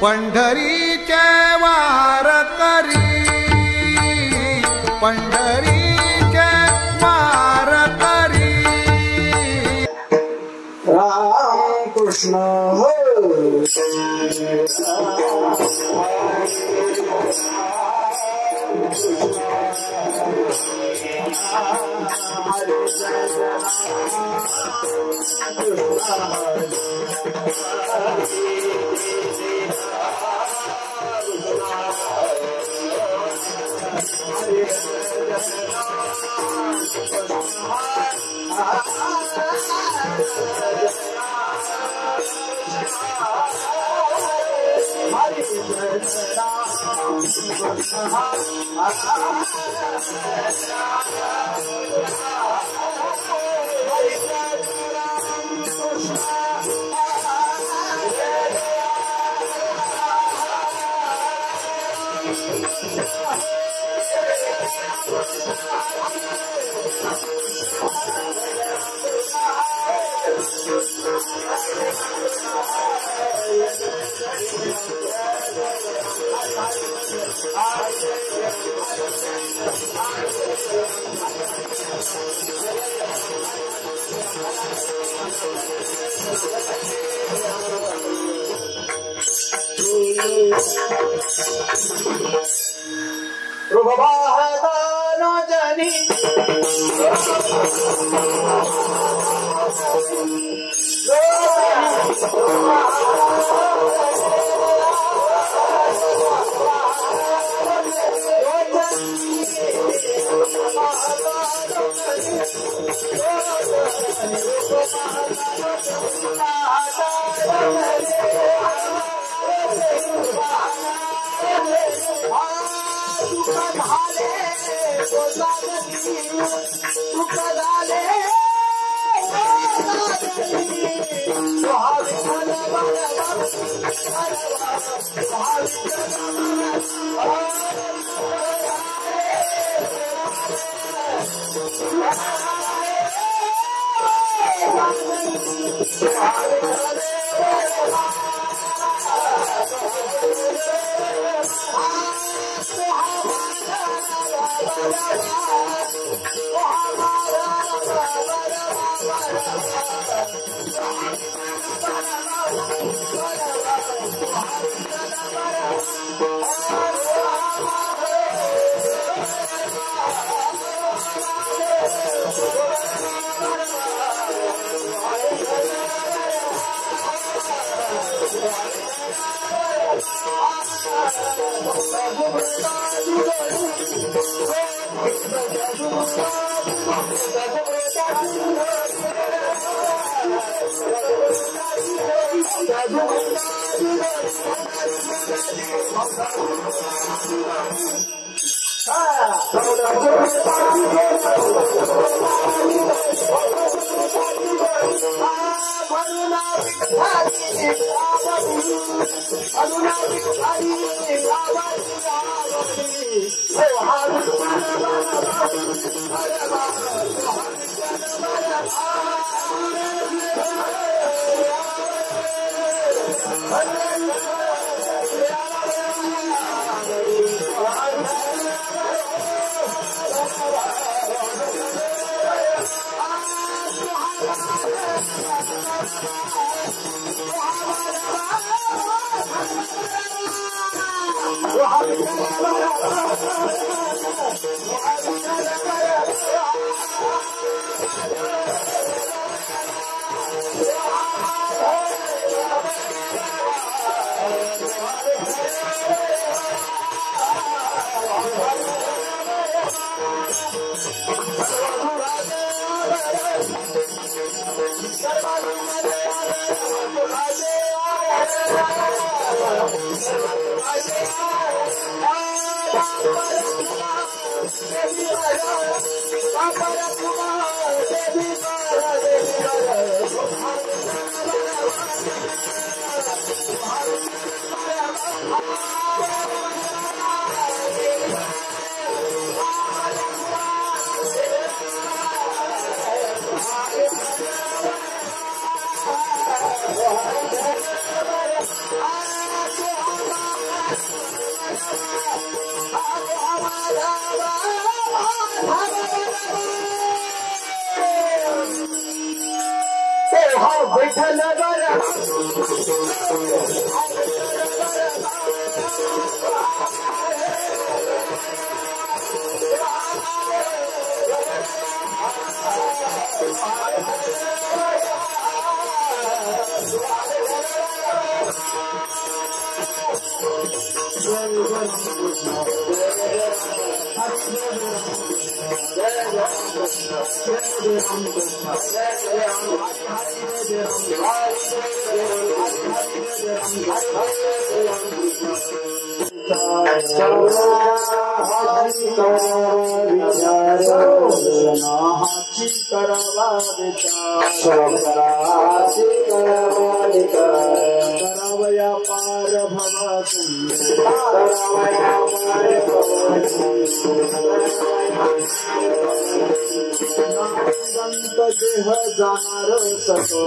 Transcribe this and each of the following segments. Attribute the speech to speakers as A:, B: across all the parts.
A: पंढरीचे वारकरी, पंढरीचे वारकरी.
B: राम कृष्ण हरी. करावया पार भव संत देह जाणार सतो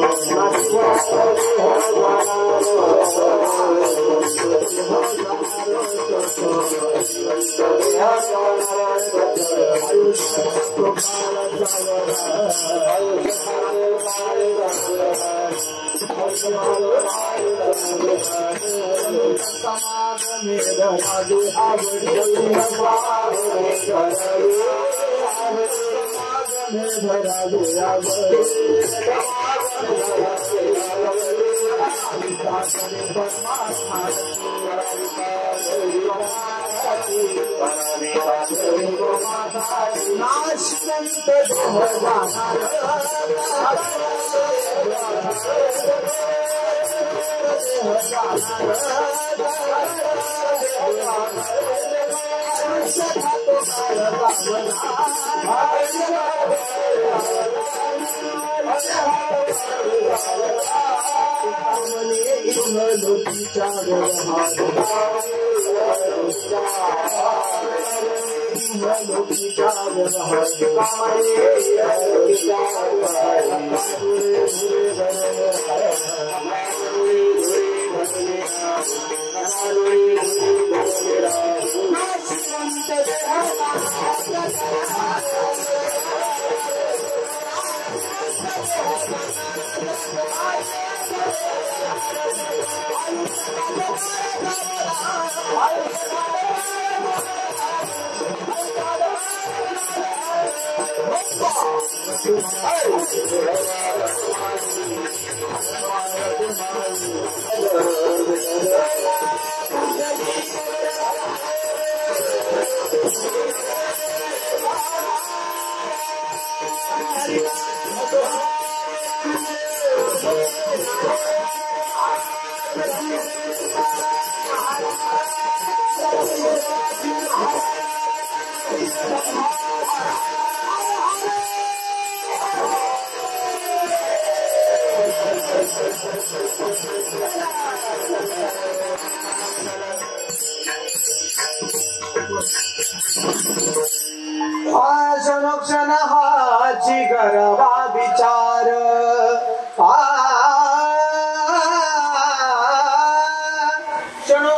B: क्षण हाची गरबा विचार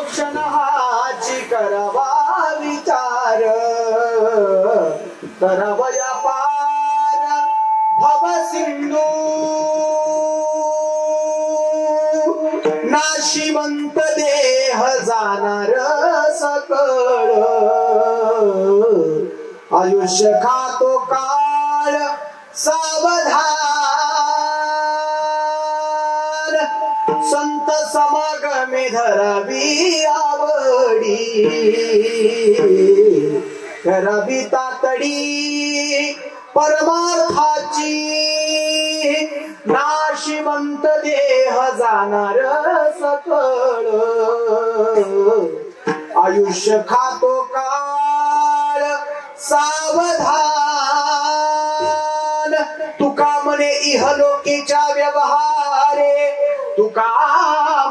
B: क्षण हाची करवा विचार करवया पार भव सिंधू नाशिवंत देह जाणार सकळ आयुष्य खातो काळ सावधान संत समागमे धरावी आवडी करावी तातडी परमार्थाची नाशिवंत देह जाणार सकळ आयुष्य खातो काळ सावधान तुका म्हणे इहलोकीच्या व्यवहारे तुका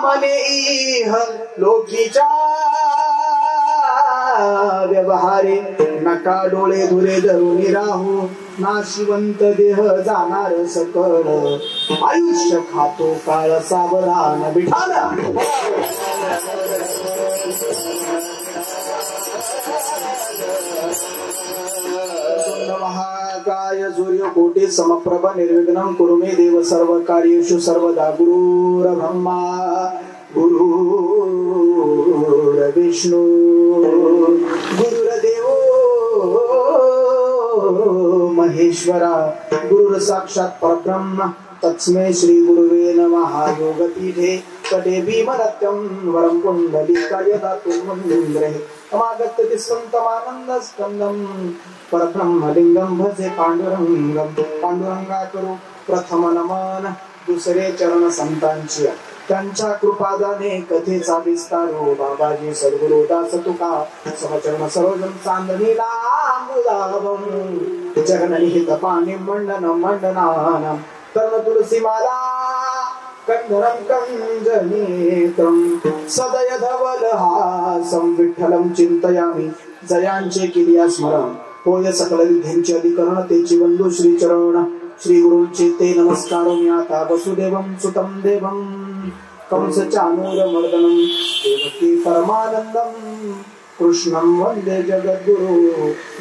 B: म्हणे इहलोकीच्या व्यवहारे नका डोळे धुरे धरून राहू नाशिवंत देह जाणार सकळ आयुष्य खातो काळ सावधान विठाल महाकाय सूर्यकोटि समप्रभ निर्विघ्नं कुरु मे देव सर्व कार्येषु सर्वदा गुरुर्ब्रह्मा गुरुर्विष्णु गुरुर्देवो महेश्वरा गुरुर्साक्षात् परब्रह्म तस्मै श्री गुरुवे नमः योगपीठे कटे भीमरत्यं वरं पुण्डलिकाय दातुं मन्दिरे समागच्छति स्कन्दमानन्दस्कन्दं परब्रह्मलिंगं भजे पांडुरंगं पांडुरंगा करू प्रथम नमन दुसरे चरण संतांची त्यांच्या कृपादाने कथेचा विस्तारो बाबाजी सद्गुरु दास तुका सहचरण सरोजन चांदणीला मुदावं जगननिहित पाणी मंडन मंडनानं तरुण तुलसी माला कंदरं कंजनेत्रं सदय धवल हासं विठ्ठलं चिंतयामि जयांचे किरिया स्मरण होय सकल विधींचे अधिकरण तेची वंदू श्री चरण श्री गुरूंचे ते नमस्कार मी आता वसुदेवं सुतं देवं कंस चाणूर मर्दनं देवकी परमानंदं कृष्णं वंदे जगद्गुरु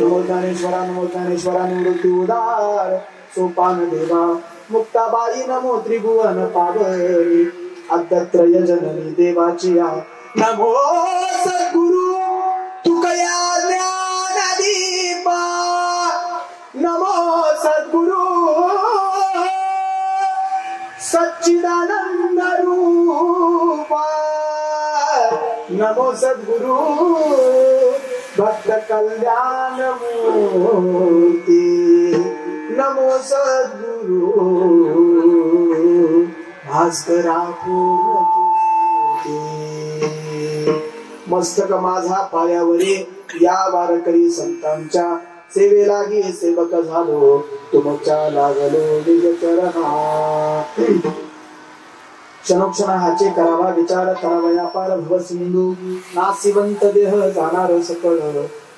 B: नमो ज्ञानेश्वरा निवृत्ती उदार सोपान देवा मुक्ताबाई नमो त्रिभुवन पावनी अद्दत्रय जननी देवाची या नमो सद्गुरु तुकया ज्ञानदीपा नमो सद्गुरु सच्चिदानंद रूपा नमो सद्गुरु भक्त कल्याण मूर्ती नमो सद्गुरु भास्करा पूर्णकीर्ती मस्तक माझा पायावरी या वारकरी संतांच्या सेवेलागी सेवक झालो तुमच्या लागलो निज चरणा क्षणोक्षण हाचे करावा विचार करावा व्यापार भव सिंधू नासिवंत देह जाणार सकळ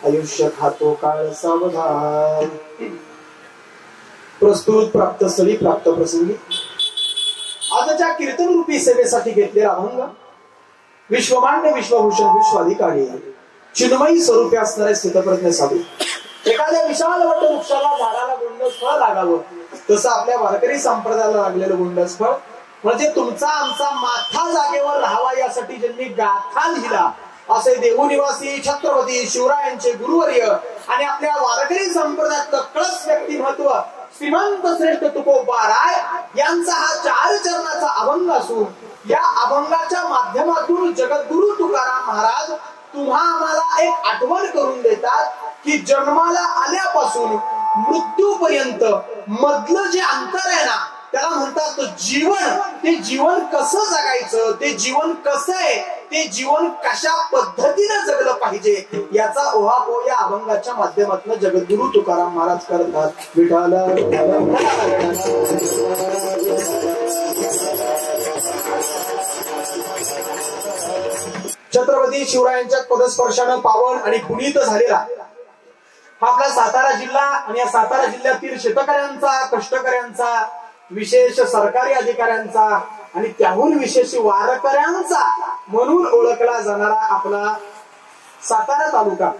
B: आयुष्य खातो काळ सावधान प्रस्तुत प्राप्त स्थळी प्राप्त प्रसंगी आजच्या कीर्तन रूपी सेवेसाठी घेतलेला अभंग विश्वमान्य विश्वभूषण विश्वाधिकारी चिन्मयी स्वरूपी असणारे स्थितप्रज्ञ साधू एखाद्या विशाल वट वृक्षाला झाडाला गुंडस फळ लागावं तसं आपल्या वारकरी संप्रदायाला लागलेलं गुंडस फळ म्हणजे तुमचा आमचा माथा जागेवर राहावा यासाठी ज्यांनी गाथा लिहिला असे देवनिवासी छत्रपती शिवरायांचे गुरुवर्य आणि आपल्या वारकरी संप्रदायातलं कळस व्यक्तिमत्व श्रीमंत श्रेष्ठ तुकोबा राय यांचा हा 4 चरणाचा अभंग असून या अभंगाच्या माध्यमातून जगद्गुरु तुकाराम महाराज तुम्हा आम्हाला एक आठवण करून देतात की जन्माला आल्यापासून मृत्यूपर्यंत मधलं जे अंतर आहे ना त्याला म्हणतात जीवन ते जीवन कसं जगायचं ते जीवन कसं आहे ते जीवन कशा पद्धतीने जगलं पाहिजे याचा ओहापोह या अभंगाच्या माध्यमातून जगद्गुरु तुकाराम महाराज करतात विठाल छत्रपती शिवरायांच्या पदस्पर्शानं पावन आणि पुनीत झालेला हा आपला सातारा जिल्हा आणि या सातारा जिल्ह्यातील शेतकऱ्यांचा कष्टकऱ्यांचा विशेष सरकारी अधिकाऱ्यांचा आणि त्याहून विशेष वारकऱ्यांचा म्हणून ओळखला जाणारा आपला सातारा तालुका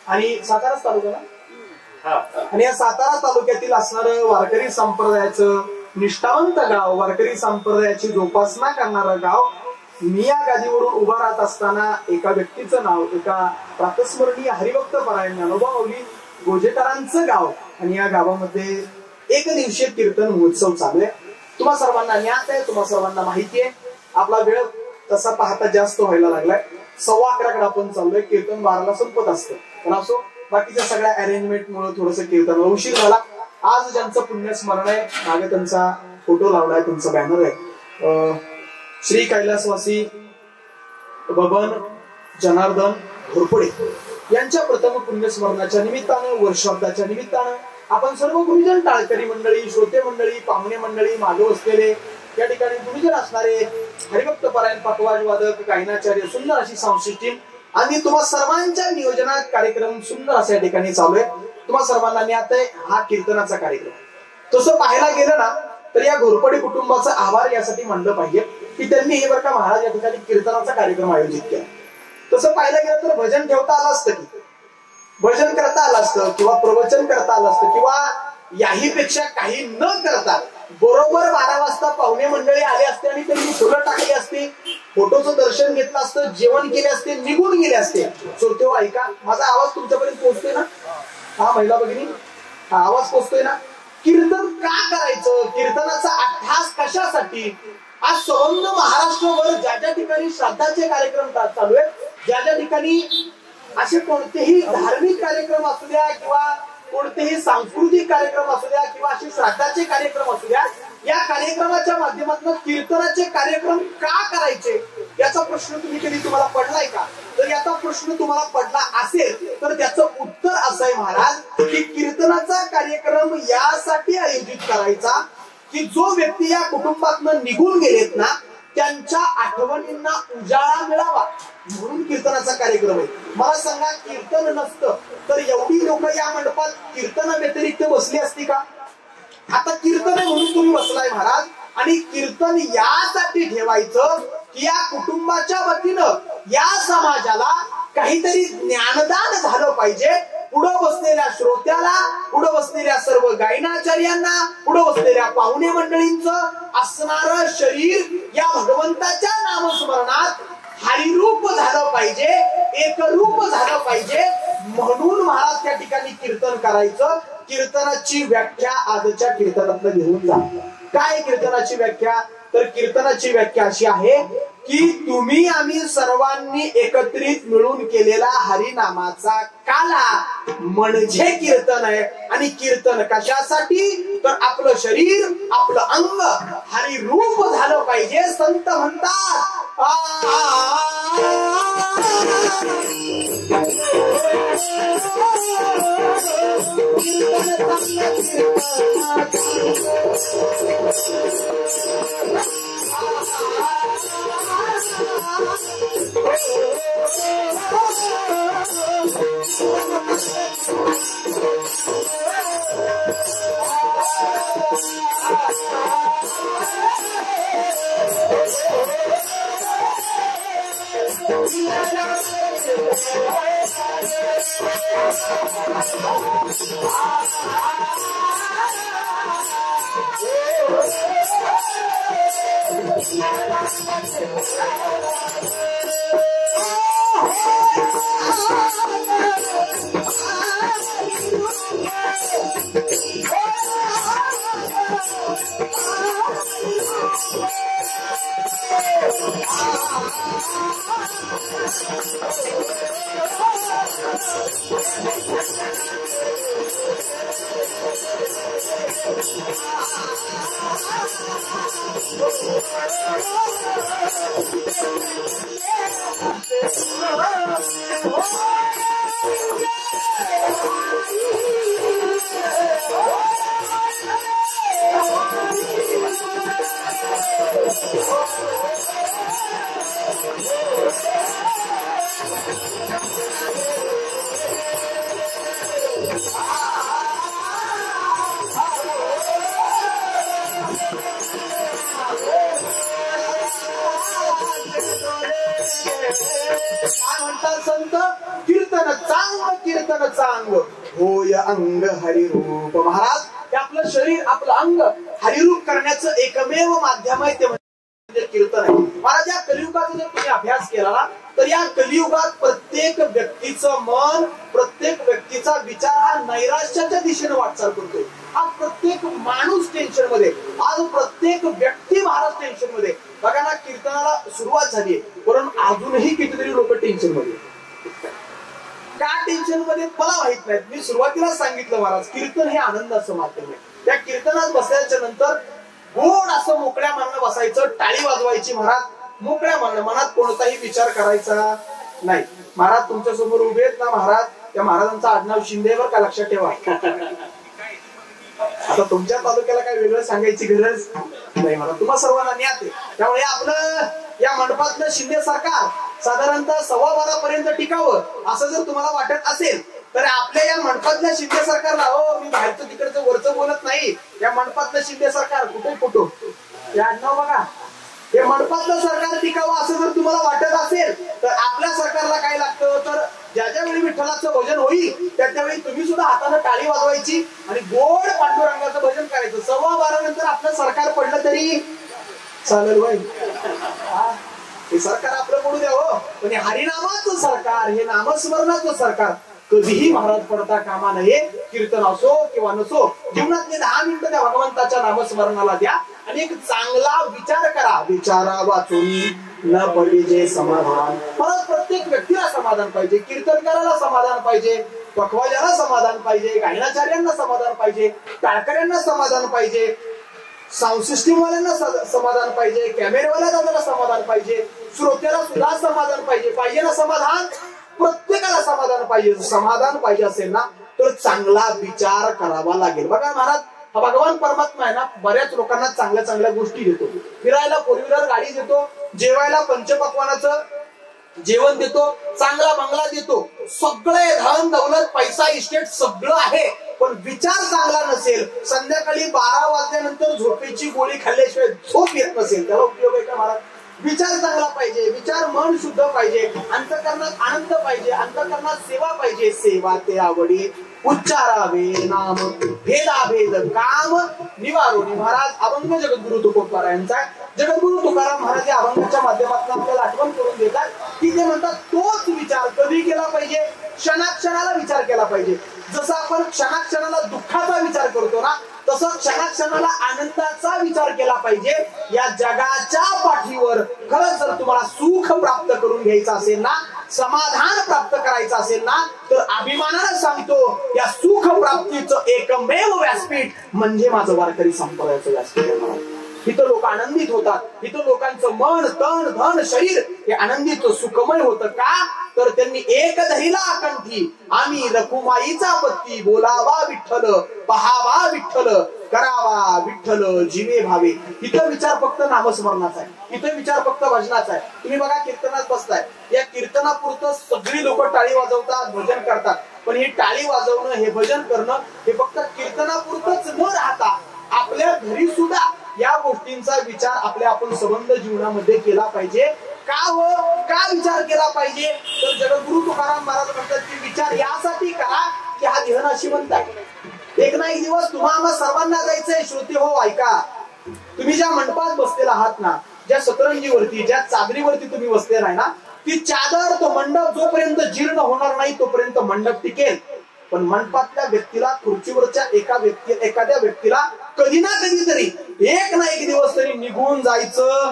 B: आणि साताराच तालुका ना आणि या सातारा तालुक्यातील असणारं वारकरी संप्रदायाचं निष्ठावंत गाव वारकरी संप्रदायाची जोपासना करणारं गाव मी या गादीवरून उभा राहत असताना एका व्यक्तीचं नाव एका प्रातस्मरणीय हरिभक्त परायण ज्ञानोबा माऊली गोजेकरांचं गाव आणि या गावामध्ये एक दिवसीय कीर्तन महोत्सव चालू आहे तुम्हा सर्वांना ज्ञात आहे तुम्हा सर्वांना माहिती आहे आपला वेळ तसा पाहता जास्त व्हायला लागलाय 11:15 आपण चाललोय कीर्तन 12ला संपत असतं पण असो बाकीच्या सगळ्या अरेंजमेंट मुळे थोडस कीर्तन उशीर झाला आज ज्यांचं पुण्यस्मरण आहे मागे त्यांचा फोटो लावलाय त्यांचा बॅनर आहे श्री कैलासवासी बबन जनार्दन घोरपडे यांच्या प्रथम पुण्यस्मरणाच्या निमित्तानं वर्षाब्दाच्या निमित्तानं आपण सर्व गुरुजन टाळकरी मंडळी श्रोते मंडळी पाहुणे मंडळी मागे बसलेले या ठिकाणी गुरुजन असणारे हरिभक्त परायण पटवाज वादक गायनाचार्य सुंदर अशी सांस्कृतिक टीम आणि तुम्हा सर्वांच्या नियोजनात कार्यक्रम सुंदर अशा ठिकाणी चालू आहे तुम्हा सर्वांना ज्ञात आहे हा कीर्तनाचा कार्यक्रम तसं पाहायला गेलं ना तर या घोरपडे कुटुंबाचा आभार यासाठी मानलं पाहिजे की त्यांनी हे बरं का महाराज या ठिकाणी कीर्तनाचा कार्यक्रम आयोजित केला तसं पाहायला गेलं तर भजन ठेवता आलं असतं की भजन करता आलं असतं किंवा प्रवचन करता आलं असतं किंवा याहीपेक्षा काही न करता बरोबर 12 वाजता पाहुणे मंडळी आले असते आणि त्यांनी फुलं टाकली असती फोटोचं दर्शन घेतलं असतं जेवण केले असते निघून गेले असते श्रोतेहो ऐका माझा आवाज तुमच्यापर्यंत पोहोचतोय ना हा महिला भगिनी हा आवाज पोहोचतोय ना कीर्तन का करायचं कीर्तनाचा अभ्यास कशासाठी आज संपूर्ण महाराष्ट्रभर ज्या ज्या ठिकाणी श्राद्धाचे कार्यक्रम चालू आहेत, ज्या ज्या ठिकाणी असे कोणतेही धार्मिक कार्यक्रम असू द्या किंवा कोणतेही सांस्कृतिक कार्यक्रम असू द्या किंवा असे श्राद्धाचे कार्यक्रम असू द्या, या कार्यक्रमाच्या माध्यमातून कीर्तनाचे कार्यक्रम का करायचे याचा प्रश्न कधी तुम्हाला पडलाय का? जर याचा प्रश्न तुम्हाला पडला असेल तर त्याचं उत्तर असं आहे महाराज की कीर्तनाचा कार्यक्रम यासाठी आयोजित करायचा की जो व्यक्ती या कुटुंबातून निघून गेलेत ना त्यांच्या आठवणींना उजाळा मिळावा म्हणून कीर्तनाचा कार्यक्रम आहे. मला सांगा, कीर्तन नसतं तर एवढी लोक या मंडपात कीर्तना व्यतिरिक्त बसली असती का? आता कीर्तन म्हणून तुम्ही बसलाय महाराज, आणि कीर्तन यासाठी ठेवायचं की या कुटुंबाच्या वतीनं या समाजाला काहीतरी ज्ञानदान झालं पाहिजे. पुढं बसलेल्या श्रोत्याला, पुढं बसलेल्या सर्व गायनाचार्यांना, पुढं बसलेल्या पाहुणे मंडळींचं असणारं शरीर या भगवंताच्या नामस्मरणात हरिरूप झालं पाहिजे, एकरूप झालं पाहिजे, म्हणून महाराज त्या ठिकाणी कीर्तन करायचं. कीर्तनाची व्याख्या आजच्या कीर्तनातनं घेऊन जा. काय कीर्तनाची व्याख्या? तर कीर्तनाची व्याख्या अशी आहे की तुम्ही आम्ही सर्वांनी एकत्रित मिळून केलेला हरिनामाचा काला म्हणजे कीर्तन आहे. आणि कीर्तन कशासाठी? तर आपलं शरीर, आपलं अंग हरिरूप झालं पाहिजे. संत म्हणतात संत कीर्तन चांग होय अंग हरिरूप. महाराज, हे आपलं शरीर, आपलं अंग हरिरूप करण्याचं एकमेव माध्यम आहे ते म्हणजे कीर्तन आहे. महाराज, या कलियुगाचा जर तुम्ही अभ्यास केला ना तर या कलियुगात प्रत्येक व्यक्तीचं मन, प्रत्येक व्यक्तीचा विचार हा नैराश्याच्या दिशेने वाटचाल करतोय. आज प्रत्येक माणूस टेन्शन मध्ये, आज प्रत्येक व्यक्ती महाराज टेन्शन मध्ये. बघा ना, कीर्तनाला सुरुवात झाली परंतु अजूनही कितीतरी लोक टेन्शन मध्ये. का टेन्शन मध्ये मला माहित नाही. मी सुरुवातीला सांगितलं महाराज, कीर्तन हे आनंदाचं माध्यम आहे. त्या कीर्तनात बसल्याच्या नंतर गोड असं मोकळ्या मनानं बसायचं, टाळी वाजवायची महाराज, मोकळ्या मनात कोणताही विचार करायचा नाही. महाराज तुमच्या समोर उभे आहेत ना महाराज, त्या महाराजांचं आडनाव शिंदेवर का लक्षात ठेवा. आता तुमच्या तालुक्याला काही वेगळं सांगायची गरज नाही मला, तुम्हा सर्वांना ज्ञात आहे. त्यामुळे आपलं या मंडपातलं शिंदे सरकार साधारणतः 12:15 पर्यंत टिकावं असं जर तुम्हाला वाटत असेल तर आपल्या या मंडपातल्या शिंदे सरकारला, हो मी बाहेरचं तिकडचं वरचं बोलत नाही, या मंडपातलं शिंदे सरकार कुठे फोटो आडनाव बघा, हे मंडपातलं सरकार टिकावं असं जर तुम्हाला वाटत असेल तर आपल्या सरकारला काय लागतं तर ज्या ज्या वेळी विठ्ठलाचं भजन होईल त्यावेळी तुम्ही सुद्धा हाताने टाळी वाजवायची आणि गोड पांडुरंगाचं भजन करायचं. 12:15 नंतर आपलं सरकार पडलं तरी चालेल बाई, हे सरकार आपलं पडू द्या हो, पण हे हरिनामाचं सरकार, हे नामस्मरणाचं सरकार कधीही महाराज पडता कामा नये. कीर्तन असो किंवा नसो, जीवनातले 10 मिनिटं त्या भगवंताच्या नामस्मरणाला द्या. आणि एक चांगला विचार करा. विचारा वाचून न पाहिजे समाधान. परत प्रत्येक व्यक्तीला समाधान पाहिजे. कीर्तनकाराला समाधान पाहिजे, पखवाजाला समाधान पाहिजे, गायनाचार्यांना समाधान पाहिजे, टाळकऱ्यांना समाधान पाहिजे, साऊंड सिस्टीम वाल्यांना समाधान पाहिजे, कॅमेरेवाल्या दादाला समाधान पाहिजे, श्रोत्याला सुद्धा समाधान पाहिजे. पाहिजे ना समाधान? प्रत्येकाला समाधान पाहिजे. समाधान पाहिजे असेल ना तर चांगला विचार करावा लागेल. बघा महाराज, हा भगवान परमात्मा आहे ना, बऱ्याच लोकांना चांगल्या चांगल्या गोष्टी देतो. फिरायला फोर व्हीलर गाडी देतो, जेवायला पंचपक्वानाचं जेवण देतो, चांगला बंगला देतो, सगळे धन दौलत पैसा इस्टेट सगळं आहे. पण विचार चांगला नसेल, संध्याकाळी 12 वाजल्यानंतर झोपेची गोळी खाल्ल्याशिवाय झोप येत नसेल, त्याला उपयोग आहे का महाराज? विचार चांगला पाहिजे. विचार मन शुद्ध पाहिजे, अंतःकरणात आनंद पाहिजे, अंतःकरणात सेवा पाहिजे. सेवा ते आवडी उच्चारावे नाम भेदाभेद काम निवारोनी. महाराज अभंग जगद्गुरु तुकोबारायांचा आहे. जगद्गुरु तुकाराम महाराज या अभंगाच्या माध्यमातून आपल्याला आठवण करून देतात की ते म्हणतात तोच विचार कधी केला पाहिजे? क्षणाक्षणाला विचार केला पाहिजे. जसं आपण क्षणाक्षणाला दुःखाचा विचार करतो ना, तसं क्षणाक्षणाला आनंदाचा विचार केला पाहिजे. या जगाच्या पाठीवर खरंच जर तुम्हाला सुख प्राप्त करून घ्यायचं असेल ना, समाधान प्राप्त करायचं असेल ना, तर अभिमानानं सांगतो या सुख प्राप्तीचं एकमेव व्यासपीठ म्हणजे माझं वारकरी संप्रदायाचं व्यासपीठ आहे. इथं लोक आनंदित होतात. इथं लोकांचं मन तन धन शरीर हे आनंदित सुखमय होतं. का तर त्यांनी एक धरिला कंठी आम्ही रखुमाईचा पत्ती. बोलावा विठ्ठल, पहावा विठ्ठल, करावा विठ्ठल, जीवे भावे. इथं विचार फक्त नामस्मरणाचा आहे, इथं विचार फक्त भजनाचा आहे. तुम्ही बघा कीर्तनात बसताय, या कीर्तनापुरतं सगळी लोक टाळी वाजवतात, भजन करतात. पण ही टाळी वाजवणं, हे भजन करणं हे फक्त कीर्तनापुरतच न राहता आपल्या घरी सुद्धा या गोष्टींचा विचार आपल्या आपण संबंध जीवनामध्ये केला पाहिजे. का हो? का विचार केला पाहिजे? तर जगद्गुरु तुकाराम महाराज म्हणतात की विचार यासाठी करा की हा देह नाशिवंत आहे. एक ना एक दिवस तुम्हाला सर्वांना जायचंय. श्रोते हो ऐका, तुम्ही ज्या मंडपात बसलेला आहात ना, ज्या सतरंजीवरती ज्या चादरीवरती तुम्ही बसलेला आहे ना, ती चादर तो मंडप जोपर्यंत जीर्ण होणार नाही तोपर्यंत मंडप टिकेल. पण मंडपातल्या व्यक्तीला, खुर्चीवरच्या एखाद्या व्यक्तीला कधी ना कधीतरी एक ना एक दिवस तरी निघून जायचं.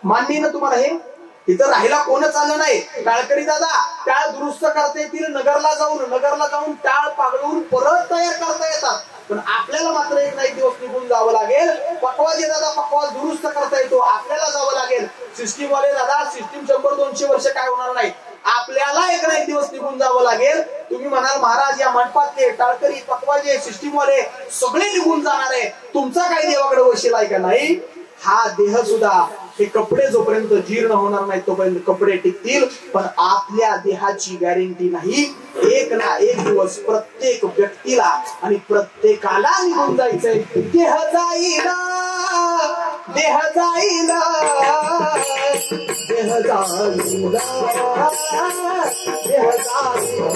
B: मान्य ना तुम्हाला? हे तिथं राहायला कोणच आलं नाही. टाळकरी दादा टाळ दुरुस्त करता येतील, नगरला जाऊन टाळ पागळून परत तयार करता येतात. पण आपल्याला मात्र एक ना एक दिवस निघून जावं लागेल. पकवाजे दादा पकवाज दुरुस्त करता येतो, आपल्याला जावं लागेल. सिस्टीम वाले दादा सिस्टीम 100-200 वर्ष काय होणार नाही, आपल्याला एक ना एक दिवस निघून जावं लागेल. तुम्ही म्हणाल महाराज या मंडपातले टाळकरी पकवाजे सिस्टीम वाले सगळे निघून जाणार आहे, तुमचा काही देवाकडे वशील आहे का? नाही. हा देह सुद्धा, हे कपडे जोपर्यंत जीर्ण होणार नाही तोपर्यंत कपडे टिकतील. पण आपल्या देहाची गॅरंटी नाही. एक ना एक दिवस प्रत्येक व्यक्तीला आणि प्रत्येकाला निघून जायचंय. देह जाईला, देह जाईला, देह जाईला, देह जाईला,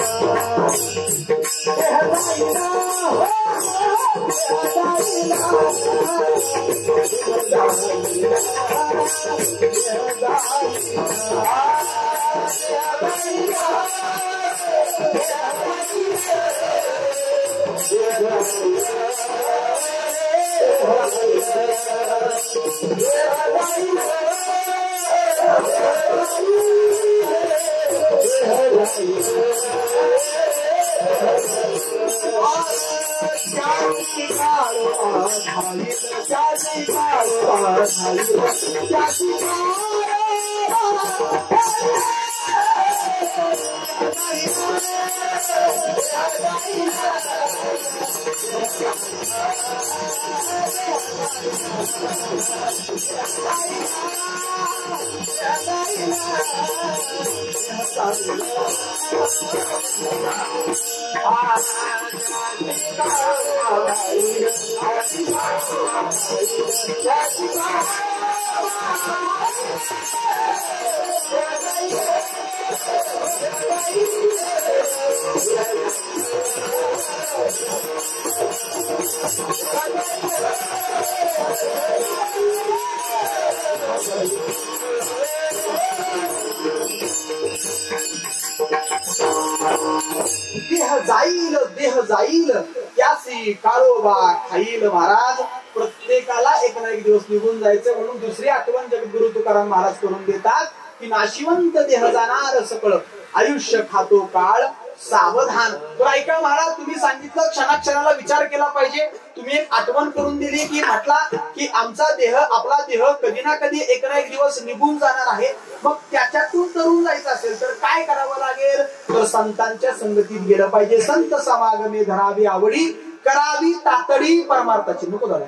B: देह जाईला, देह जाईल त्यासी काळोबा खाईल. महाराज प्रत्येक प्रत्येकाला एक ना एक दिवस निघून जायचं, म्हणून दुसरी आठवण जगद्गुरु तुकाराम महाराज करून देतात की नाशिवंत देह जाणार सकळ, आयुष्य खातो काळ सावधान. तर ऐका महाराज, तुम्ही सांगितलं क्षणाक्षणाला विचार केला पाहिजे. तुम्ही एक आठवण करून दिली की म्हटला की आमचा देह, आपला देह कधी ना कधी एक ना एक दिवस निघून जाणार आहे. मग त्याच्यातून तरुण जायचं असेल तर काय करावं लागेल? तर संतांच्या संगतीत गेलं पाहिजे. संत समागमे धरावी आवडी, करावी तातडी परमार्थाची. नको झाला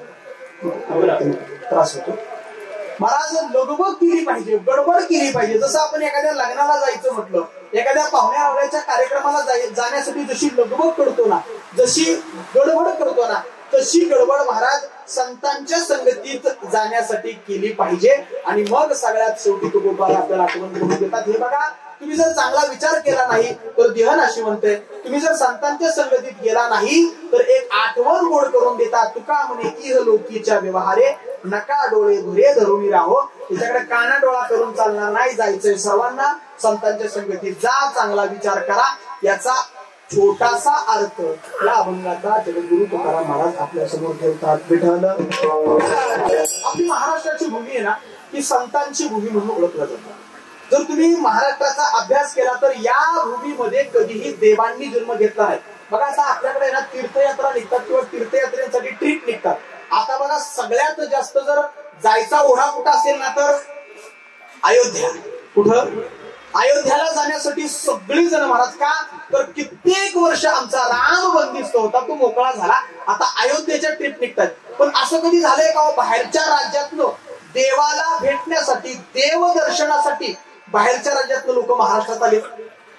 B: त्रास होतो महाराज. लगबग केली पाहिजे, गडबड केली पाहिजे. जसं आपण एखाद्या लग्नाला जायचं म्हटलं, एखाद्या पाहुण्या आवड्याच्या कार्यक्रमाला जाण्यासाठी जशी लगबग करतो ना, जशी गडबड करतो ना, तशी गडबड महाराज संतांच्या संगतीत जाण्यासाठी केली पाहिजे. आणि मग सगळ्यात शेवटी तुकोबा आपल्याला आठवण करून देतात. हे बघा, तुम्ही जर चांगला विचार केला नाही तर देह नाशिवंत आहे. तुम्ही जर संतांच्या संगतीत गेला नाही तर एक आठवण गोड करून देतात. तुका म्हणे इह लोकीच्या व्यवहारे, नका डोळे भुरे धरून राहो. त्याच्याकडे काना डोळा करून चालणार नाही. जायचंय सर्वांना संतांच्या संगतीत जा, चांगला विचार करा. याचा छोटासा अर्थ या अभंगाचा जगद्गुरु तुकाराम महाराज आपल्या समोर ठेवतात. विठ्ठल, आपली महाराष्ट्राची भूमी आहे ना, ही संतांची भूमी म्हणून ओळखलं जातं. जर तुम्ही महाराष्ट्राचा अभ्यास केला तर या भूमीमध्ये कधीही देवांनी जन्म घेतला नाही. बघा, आता आपल्याकडे ना तीर्थयात्रा निघतात किंवा तीर्थयात्रेसाठी ट्रिप निघतात. आता बघा, सगळ्यात जास्त जर जायचा ओढा कुठं असेल ना तर अयोध्या. कुठं? अयोध्याला जाण्यासाठी सगळी जण महाराज. का तर कित्येक वर्ष आमचा राम बंदिस्त होता, तो मोकळा झाला. आता अयोध्येच्या ट्रिप निघतात. पण असं कधी झालंय का बाहेरच्या राज्यातनं देवाला भेटण्यासाठी, देव दर्शनासाठी बाहेरच्या राज्यातनं लोक महाराष्ट्रात आले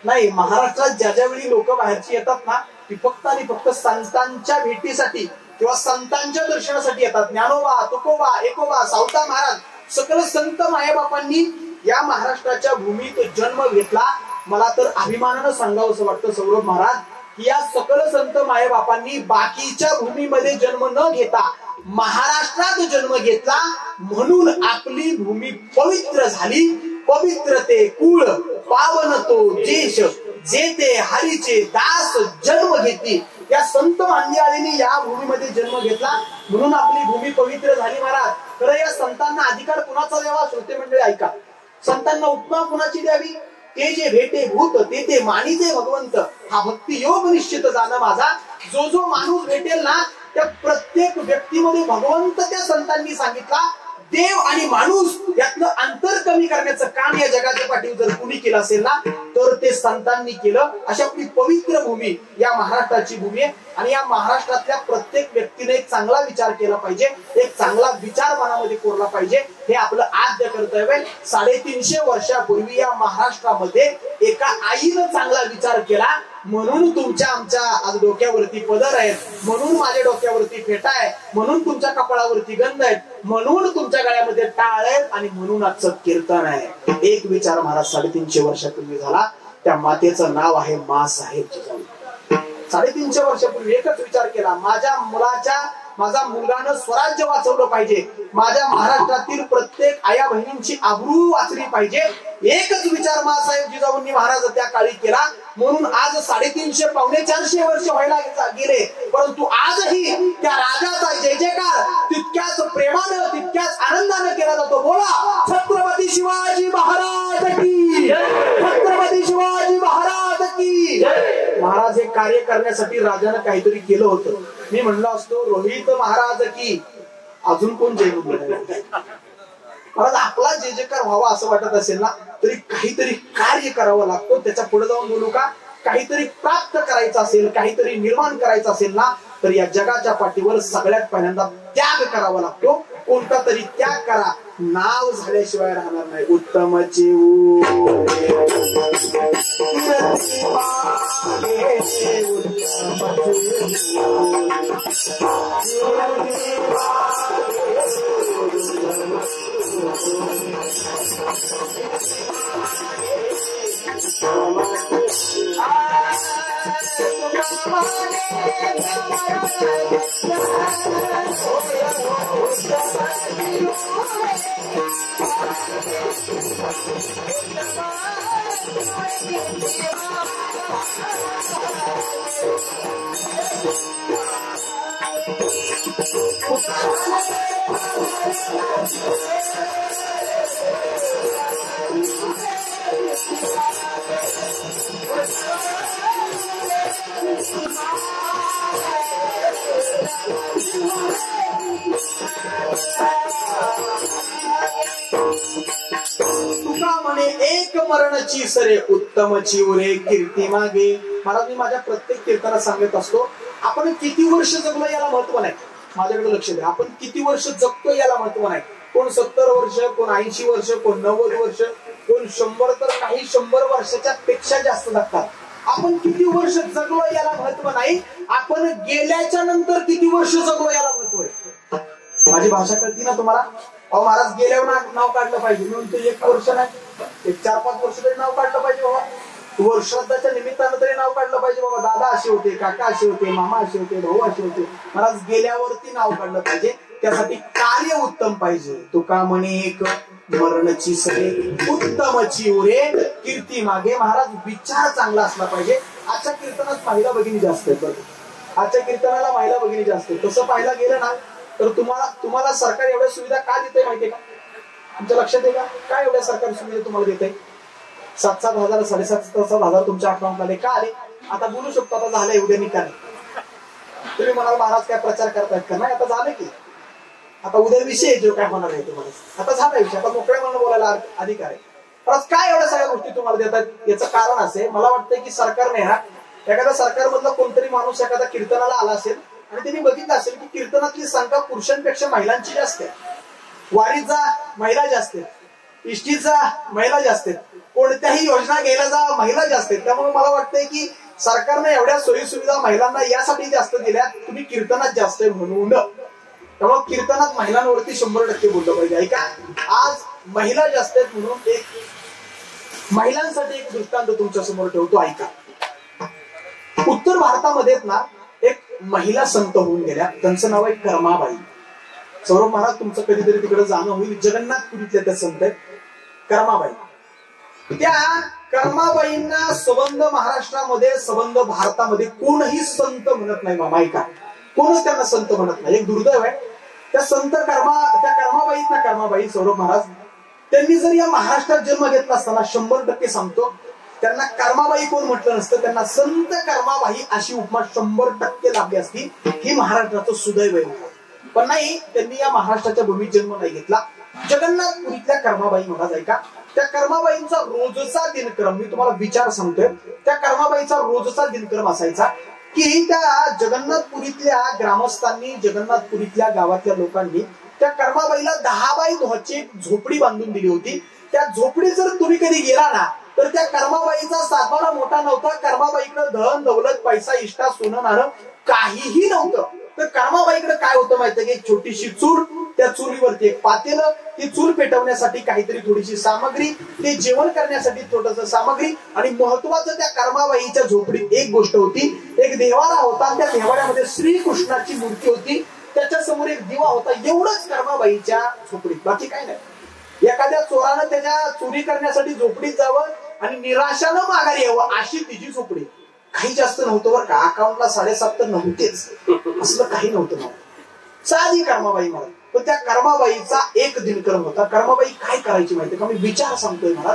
B: नाही? महाराष्ट्रात ज्या ज्यावेळी लोक बाहेरची येतात ना, ती फक्त आणि फक्त संतांच्या भेटीसाठी किंवा संतांच्या दर्शनासाठी येतात. ज्ञानोबा, तुकोबा, एकोबा, सावता महाराज, सकल संत मायबापांनी या महाराष्ट्राच्या भूमीत जन्म घेतला. मला तर अभिमानानं सांगावं असं वाटतं सौरभ महाराज, की या सकल संत मायबापांनी बाकीच्या भूमीमध्ये जन्म न घेता महाराष्ट्रात जन्म घेतला. म्हणून आपली भूमी पवित्र झाली. पवित्र ते कुळ, पावन तो देश, जेते हरीचे दास जन्म घेतली. या संत मांदियाळींनी या भूमीमध्ये जन्म घेतला, म्हणून आपली भूमी पवित्र झाली महाराज. खरं या संतांना अधिकार कुणाचा द्यावा? श्रोते मंडळी ऐका, संतांना उपमा कुणाची द्यावी? ते जे भेटे भूत ते ते मानिते भगवंत, हा भक्ती योग निश्चित जाणं माझा. जो जो माणूस भेटेल ना, त्या प्रत्येक व्यक्तीमध्ये भगवंत त्या संतांनी सांगितला. देव आणि माणूस यातलं अंतर कमी करण्याचं काम या जगाच्या पाठीवर जर कुणी केलं असेल ना, तर ते संतांनी केलं. अशी आपली पवित्र भूमी या महाराष्ट्राची भूमी आहे. आणि या महाराष्ट्रातल्या प्रत्येक व्यक्तीने एक चांगला विचार केला पाहिजे, एक चांगला विचार मनामध्ये कोरला पाहिजे. हे आपलं आद्य कर्तव्य आहे. 350 वर्षापूर्वी या महाराष्ट्रामध्ये एका आईनं चांगला विचार केला, म्हणून तुमच्या आमच्या आज डोक्यावरती पदर आहेत, म्हणून माझ्या डोक्यावरती फेटा आहे, म्हणून तुमच्या कपाळावरती गंध आहेत, म्हणून तुमच्या गळ्यामध्ये टाळ आहेत, आणि म्हणून आजचं कीर्तन आहे. एक विचार महाराज 350 वर्षापूर्वी झाला. त्या मातेचं नाव आहे माँसाहेब जिजाऊ. 350 वर्षापूर्वी एकच विचार केला, माझ्या मुलानं स्वराज्य वाचवलं पाहिजे, माझ्या महाराष्ट्रातील प्रत्येक आया बहिणींची आबरू वाचली पाहिजे. एकच विचार माँसाहेब जिजाऊंनी महाराज त्या काळी केला. म्हणून आज 350 पावणे 400 वर्ष व्हायला गेले, परंतु आजही त्या राजाचा जय जयकार तितक्याच प्रेमानं, तितक्याच आनंदानं केला जातो. बोला छत्रपती शिवाजी महाराज की, छत्रपती शिवाजी महाराज की. महाराज हे कार्य करण्यासाठी राजानं काहीतरी केलं होतं. मी म्हणलो असतो रोहित महाराज की, अजून कोण जय बोलले? महाराज आपला जय जयकार व्हावा असं वाटत असेल ना, तरी काहीतरी कार्य करावं लागतो. त्याच्या पुढे जाऊन बोलू का? काहीतरी प्राप्त करायचं असेल, काहीतरी निर्माण करायचं असेल ना, तर या जगाच्या पाठीवर सगळ्यात पहिल्यांदा त्याग करावा लागतो. कोणता तरी त्याग करा, नाव झाल्याशिवाय राहणार नाही. उत्तमचे तुका म्हणे एक मरणची सरे उत्तमची उरे कीर्ती मागे. मला मी माझ्या प्रत्येक कीर्तनात सांगत असतो, आपण किती वर्ष जगलो याला महत्व नाही. माझ्याकडे लक्ष द्या, आपण किती वर्ष जगतो याला महत्व नाही. कोण 70 वर्ष, कोण 80 वर्ष, कोण 90 वर्ष, कोण 100, तर काही 100 वर्षाच्या पेक्षा जास्त जगतात. आपण किती वर्ष जगलो याला महत्व नाही, आपण गेल्याच्या नंतर किती वर्ष जगलो याला महत्व आहे. माझी भाषा कळती ना तुम्हाला? अहो महाराज गेल्यावर नाव काढलं पाहिजे म्हणून ते 1 वर्ष नाही, 4-5 वर्ष तरी नाव काढलं पाहिजे बाबा. वर्षाच्या निमित्तानं तरी नाव काढलं पाहिजे बाबा. दादा असे होते, काका असे होते, मामा असे होते, भाऊ असे होते. महाराज गेल्यावरती नाव काढलं पाहिजे. त्यासाठी कार्य उत्तम पाहिजे. तुका म्हणे एक मरणची सरे उत्तमची उरे कीर्ती मागे. महाराज विचार चांगला असला पाहिजे. आजच्या कीर्तनात महिला भगिनी जास्त आहेत. आजच्या कीर्तनाला महिला भगिनी जास्त आहेत. तसं पाहायला गेलं ना तर तुम्हाला सरकार एवढ्या सुविधा का देते माहितीये का? तुमच्या लक्षात आहे का? काय एवढ्या सरकारी सुविधा तुम्हाला देत आहे? 7-7 हजार 7.5 हजार तुमच्या अकाउंटला आले. का आले? आता बोलू शकतो, आता झालंय, उद्या निकाल. तुम्ही म्हणाल महाराज काय प्रचार करतायत का? नाही, आता झालं की. आता उद्या विषय जो काय होणार आहे तुम्हाला, आता झाला विषय. आता मोकळ्या म्हणून बोलायला अधिकार आहे. परत काय एवढ्या सगळ्या गोष्टी तुम्हाला देतात? याचं कारण असे, मला वाटतंय की सरकारने एखाद्या सरकारमधला कोणतरी माणूस एखादा कीर्तनाला आला असेल आणि त्यांनी बघितलं असेल की कीर्तनातली संख्या पुरुषांपेक्षा महिलांची जास्त आहे. वारीचा महिला जास्त आहेत, इष्टीचा महिला जास्त आहेत, कोणत्याही योजना घ्यायला जा महिला जास्त आहेत. त्यामुळे मला वाटतंय की सरकारने एवढ्या सोयी सुविधा महिलांना यासाठी जास्त दिल्या, तुम्ही कीर्तनात जास्त आहे म्हणून. त्यामुळे कीर्तनात महिलांवरती 100% बोललं पाहिजे. ऐका, आज महिला जास्त आहेत म्हणून एक महिलांसाठी एक दृष्टांत तुमच्या समोर ठेवतो, ऐका. उत्तर भारतामध्ये ना एक महिला संत होऊन गेल्या, त्यांचं नाव आहे कर्माबाई. सौरभ महाराज तुमचं कधीतरी तिकडे जाणं होईल. जगन्नाथपुरीतल्या त्या संत आहेत कर्माबाई. त्या कर्माबाईंना संबंध महाराष्ट्रामध्ये, संबंध भारतामध्ये कोणही संत म्हणत नाही मामा. ऐका, कोणच त्यांना संत म्हणत नाही. एक दुर्दैव आहे. त्या कर्माबाई सौरभ महाराज त्यांनी जर या महाराष्ट्रात जन्म घेतला असताना 100% सांगतो त्यांना कर्माबाई कोण म्हटलं नसतं, त्यांना संत कर्माबाई अशी उपमा 100% लागली असती. ही महाराष्ट्राचं सुदैव आहे. पण नाही, त्यांनी या महाराष्ट्राच्या भूमीत जन्म नाही घेतला. जगन्नाथपुरीतल्या कर्माबाई महाराज, ऐका, त्या कर्माबाईंचा रोजचा दिनक्रम मी तुम्हाला विचार सांगतोय. त्या कर्माबाईचा रोजचा दिनक्रम असायचा की त्या जगन्नाथपुरीतल्या ग्रामस्थांनी, जगन्नाथपुरीतल्या गावातल्या लोकांनी त्या कर्माबाईला 10 बाय 10ची झोपडी बांधून दिली होती. त्या झोपडी जर तुम्ही कधी गेला ना तर त्या कर्माबाईचा सातबारा मोठा नव्हता. कर्माबाईकडे धन दौलत पैसा इष्टा सोनं नाणं काहीही नव्हतं. तर कर्माबाईकडे काय होतं माहितीये की एक छोटीशी चूल, त्या चुलीवरती एक पातेलं, ती चूल पेटवण्यासाठी काहीतरी थोडीशी सामग्री, ते जेवण करण्यासाठी थोडस सामग्री, आणि महत्वाचं त्या कर्माबाईच्या झोपडीत एक गोष्ट होती, एक देवारा होता. त्या देवाऱ्यामध्ये श्रीकृष्णाची मूर्ती होती, त्याच्या समोर एक दिवा होता. एवढंच कर्माबाईच्या झोपडीत, बाकी काय नाही. एखाद्या चोरानं त्याच्या चोरी करण्यासाठी झोपडीत जावं आणि निराशानं माघारी यावं अशी तिची झोपडी. काही जास्त नव्हतं बरं का, अकाउंटला 7.5 तर नव्हतेच, असलं काही नव्हतं. साधी कर्माबाई मला. पण त्या कर्माबाईचा एक दिनक्रम होता. कर्माबाई काय करायची माहिती का, मी विचार सांगतोय मला.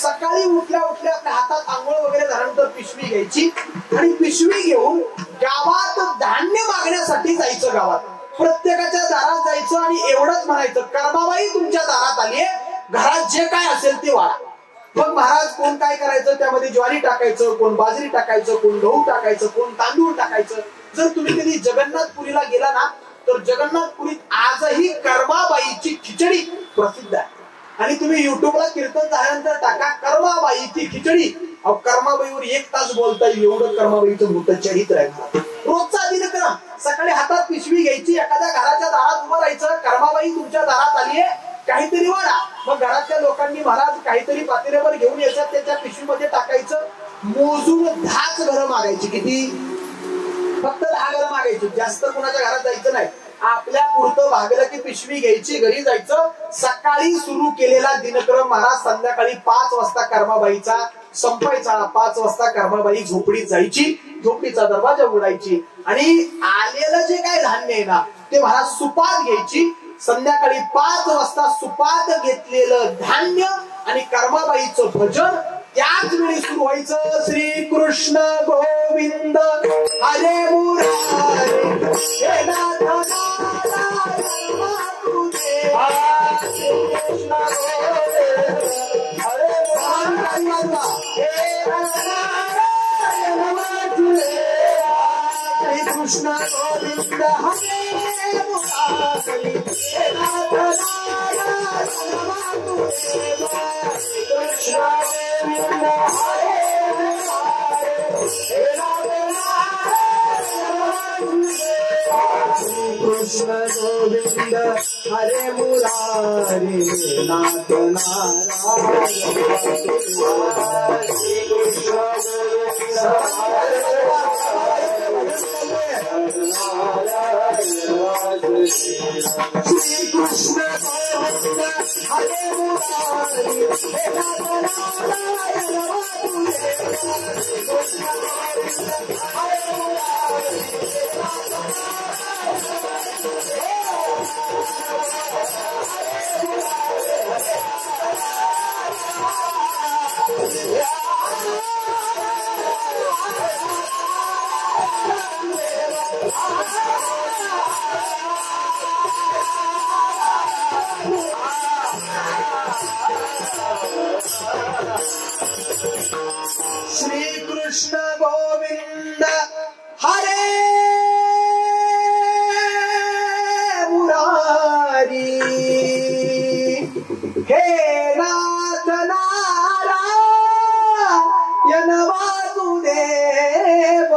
B: सकाळी उठल्या उठल्या आपल्या हातात आंघोळ वगैरे झाल्यानंतर पिशवी घ्यायची आणि पिशवी घेऊन गावात धान्य मागण्यासाठी जायचं. गावात प्रत्येकाच्या दारात जायचं आणि एवढंच म्हणायचं, कर्माबाई तुमच्या दारात आलीये, घरात जे काय असेल ते वाढा. मग महाराज कोण काय करायचं, त्यामध्ये ज्वारी टाकायचं, कोण बाजरी टाकायचं, कोण गहू टाकायचं, कोण तांदूळ टाकायचं. जर तुम्ही कधी जगन्नाथपुरीला गेला ना तर जगन्नाथपुरीत आजही कर्माबाईची खिचडी प्रसिद्ध आहे. आणि तुम्ही युट्यूबला कीर्तन झाल्यानंतर टाका कर्माबाईची खिचडी. अहो, कर्माबाईवर 1 तास बोलता येईल एवढं कर्माबाईचं मोठं चरित्र आहे. रोजचा दिनक्रम, सकाळी हातात पिशवी घ्यायची, एखाद्या घराच्या दारात उभं राहायचं, कर्माबाई तुमच्या दारात आलीये, काहीतरी वाढा. मग घरातल्या लोकांनी महाराज काहीतरी पातेल्यावर घेऊन यायचं, त्याच्या पिशवीमध्ये टाकायचं. मोजून 10च घरं मागायची. किती? फक्त 10 घरं मागायची. जास्त कुणाच्या घरात जायचं नाही. आपल्या पुरतं भागलं की पिशवी घ्यायची, घरी जायचं. सकाळी सुरू केलेला दिनक्रम महाराज संध्याकाळी 5 वाजता कर्माबाईचा संपायचा. 5 वाजता कर्माबाई झोपडीत जायची, झोपडीचा दरवाजा उघडायची आणि आलेलं जे काय धान्य आहे ना ते महाराज सुपात घ्यायची. संध्याकाळी 5 वाजता सुपात घेतलेलं धान्य आणि कर्माबाईचं भजन त्याच वेळी सुरू व्हायचं. श्री कृष्ण गोविंद हरे मुरारी हे नाथ नारायण वासुदेवा. कृष्ण गोविंद हरे मुरारी हे नाथ नारायण वासुदेवा. श्री कृष्ण गोविंद हरे मुरारी हे नाथ नारायण वासुदेवा. कृष्ण कृष्ण गोविंद हरे मुरारी नाथ नारायण श्री कृष्ण गोविंद हरे मुरारी हे नाथ नारायण श्री कृष्ण गोविंद हरे मुरारी हे नाथ नारायण वासुदेव.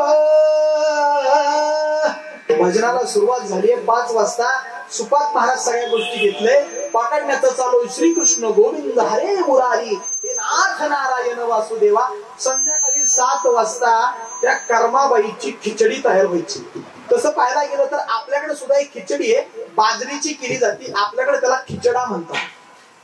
B: भजनाला सुरुवात झाली 5 वाजता. सुपात महाराज सगळ्या गोष्टी घेतले, पाकडण्याचं चालू. श्रीकृष्ण गोविंद हरे मुरारी हे नाथ नारायण वासुदेवा. संध्याकाळी 7 वाजता त्या कर्माबाईची खिचडी तयार व्हायची. तसं पाहायला गेलं तर आपल्याकडे सुद्धा एक खिचडी आहे, बाजरीची केली जाते. आपल्याकडे त्याला खिचडा म्हणतात,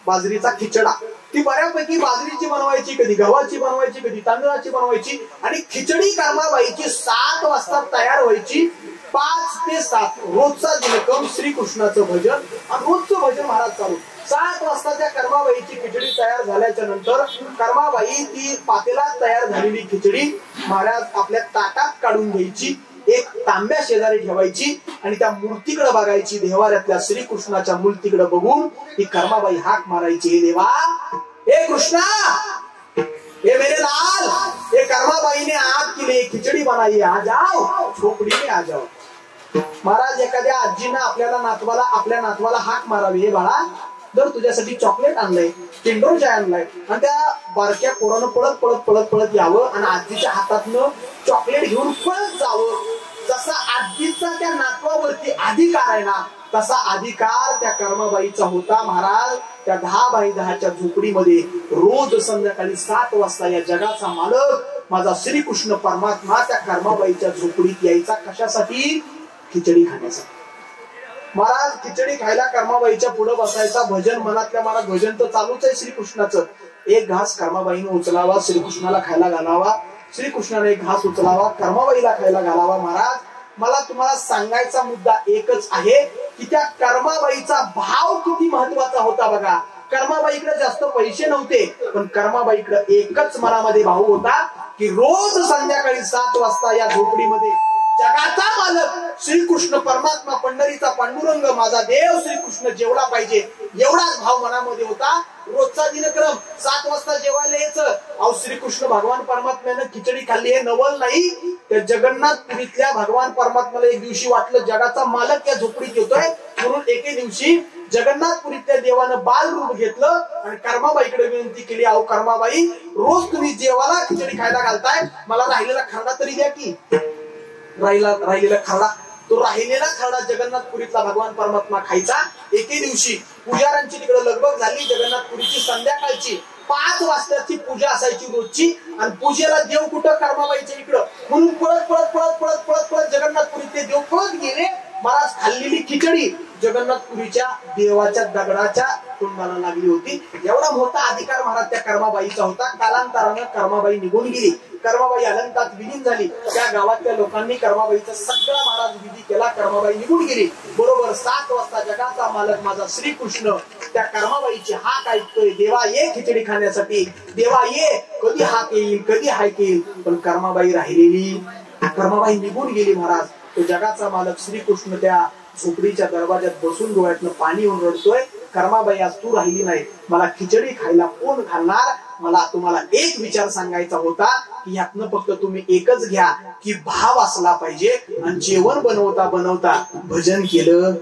B: बाजरीचा खिचडा. ती बऱ्यापैकी बाजरीची बनवायची, कधी गव्हाची बनवायची, कधी तांदळाची बनवायची. आणि खिचडी कर्माबाईची 7 वाजता तयार व्हायची. 5 ते 7 रोजचा दिनक्रम श्रीकृष्णाचं भजन आणि रोजचं भजन महाराज चालू. 7 वाजता त्या कर्माबाईची खिचडी तयार झाल्याच्या नंतर कर्माबाई ती पातेल्यात तयार झालेली खिचडी महाराज आपल्या ताटात काढून घ्यायची. एक तांब्या शेजारी ठेवायची आणि त्या मूर्तीकडे बघायची. देवाऱ्यातल्या श्रीकृष्णाच्या मूर्तीकडे बघून ती कर्माबाई हाक मारायची, हे देवा, हे कृष्णा, हे मेरे लाल. हे कर्माबाई ने हाथ के लिए खिचडी बनाई, आ जाओ झोपडी में आ जाओ. महाराज एखाद्या आजीनं आपल्या नातवाला हाक मारावी, हे बाळा, जर तुझ्यासाठी चॉकलेट आणलंय, किंडर जॉय आणलाय, आणि त्या बारक्या पोरानं पळत पळत पळत पळत यावं आणि आजीच्या हातातनं चॉकलेट घेऊन पळत जावं. जसा आजीचा त्या नातवावरती अधिकार आहे ना, तसा अधिकार त्या कर्माबाईचा होता. महाराज त्या 10x10च्या झोपडीमध्ये रोज संध्याकाळी 7 वाजता या जगाचा मालक माझा श्रीकृष्ण परमात्मा त्या कर्माबाईच्या झोपडीत यायचा. कशासाठी? खिचडी खाण्यासाठी. महाराज खिचडी खायला कर्माबाईच्या पुढे बसायचा. भजन मनातल्या मनात भजन तर चालूच आहे श्रीकृष्णाचं. एक घास कर्माबाईने उचलावा, श्रीकृष्णाला खायला घालावा. श्रीकृष्णाने एक घास उचलावा, कर्माबाईला खायला घालावा. महाराज मला तुम्हाला सांगायचा मुद्दा एकच आहे की त्या कर्माबाईचा भाव किती महत्वाचा होता बघा. कर्माबाईकडे जास्त पैसे नव्हते, पण कर्माबाईकडे एकच मनामध्ये भाव होता की रोज संध्याकाळी 7 वाजता या झोपडीमध्ये जगाचा मालक श्रीकृष्ण परमात्मा, पंढरीचा पांडुरंग, माझा देव श्रीकृष्ण जेवला पाहिजे, एवढाच भाव मनामध्ये होता. रोजचा दिनक्रम 7 वाजता जेवायला यायचं. अहो श्रीकृष्ण भगवान परमात्म्यानं खिचडी खाल्ली हे नवल नाही. त्या जगन्नाथपुरीतल्या भगवान परमात्म्याला एक दिवशी वाटलं जगाचा मालक या झोपडीत येतोय, म्हणून एके दिवशी जगन्नाथपुरीतल्या देवानं बाल रूप घेतलं आणि कर्माबाईकडे विनंती केली, अहो कर्माबाई, रोज तुम्ही जेवायला खिचडी खायला घालताय, मला राहिलेला खरडा तरी द्या की. राहिलेला खरडा, तो राहिलेला खरडा जगन्नाथपुरीतला भगवान परमात्मा खायचा. एके दिवशी पुजाऱ्यांची तिकडे लगबग झाली. जगन्नाथपुरीची संध्याकाळची 5 वाजताची पूजा असायची रोजची, आणि पूजेला देव कुठं? कर्माबाईच्या इकडं. म्हणून पळत पळत पळत पळत पळत पळत जगन्नाथपुरीत ते देव पळत गेले. महाराज खाल्लेली खिचडी जगन्नाथपुरीच्या देवाच्या दगडाच्या तोंडाला लागली होती. एवढा मोठा अधिकार महाराज त्या कर्माबाईचा होता. कालांतरानं कर्माबाई निघून गेली. कर्माबाई अनंतात विलीन झाली. त्या गावातल्या लोकांनी कर्माबाईचा सगळा महाराज विधी केला. कर्माबाई निघून गेली. बरोबर 7 वाजता जगाचा मालक माझा श्रीकृष्ण त्या कर्माबाईची हाक ऐकतोय, देवा ये खिचडी खाण्यासाठी, देवा ये, कधी हाक येईल, कधी हाक येईल. पण कर्माबाई राहिलेली. कर्माबाई निघून गेली महाराज. तो जगाचा मालक श्रीकृष्ण त्या झोपडीच्या दरवाज्यात बसून डोळ्यातनं पाणी येऊन रडतोय. कर्माबाई आज तू राहिली नाही, मला खिचडी खायला कोण घालणार? मला तुम्हाला एक विचार सांगायचा होता की यातनं फक्त तुम्ही एकच घ्या की भाव असला पाहिजे. आणि जेवण बनवता बनवता भजन केलं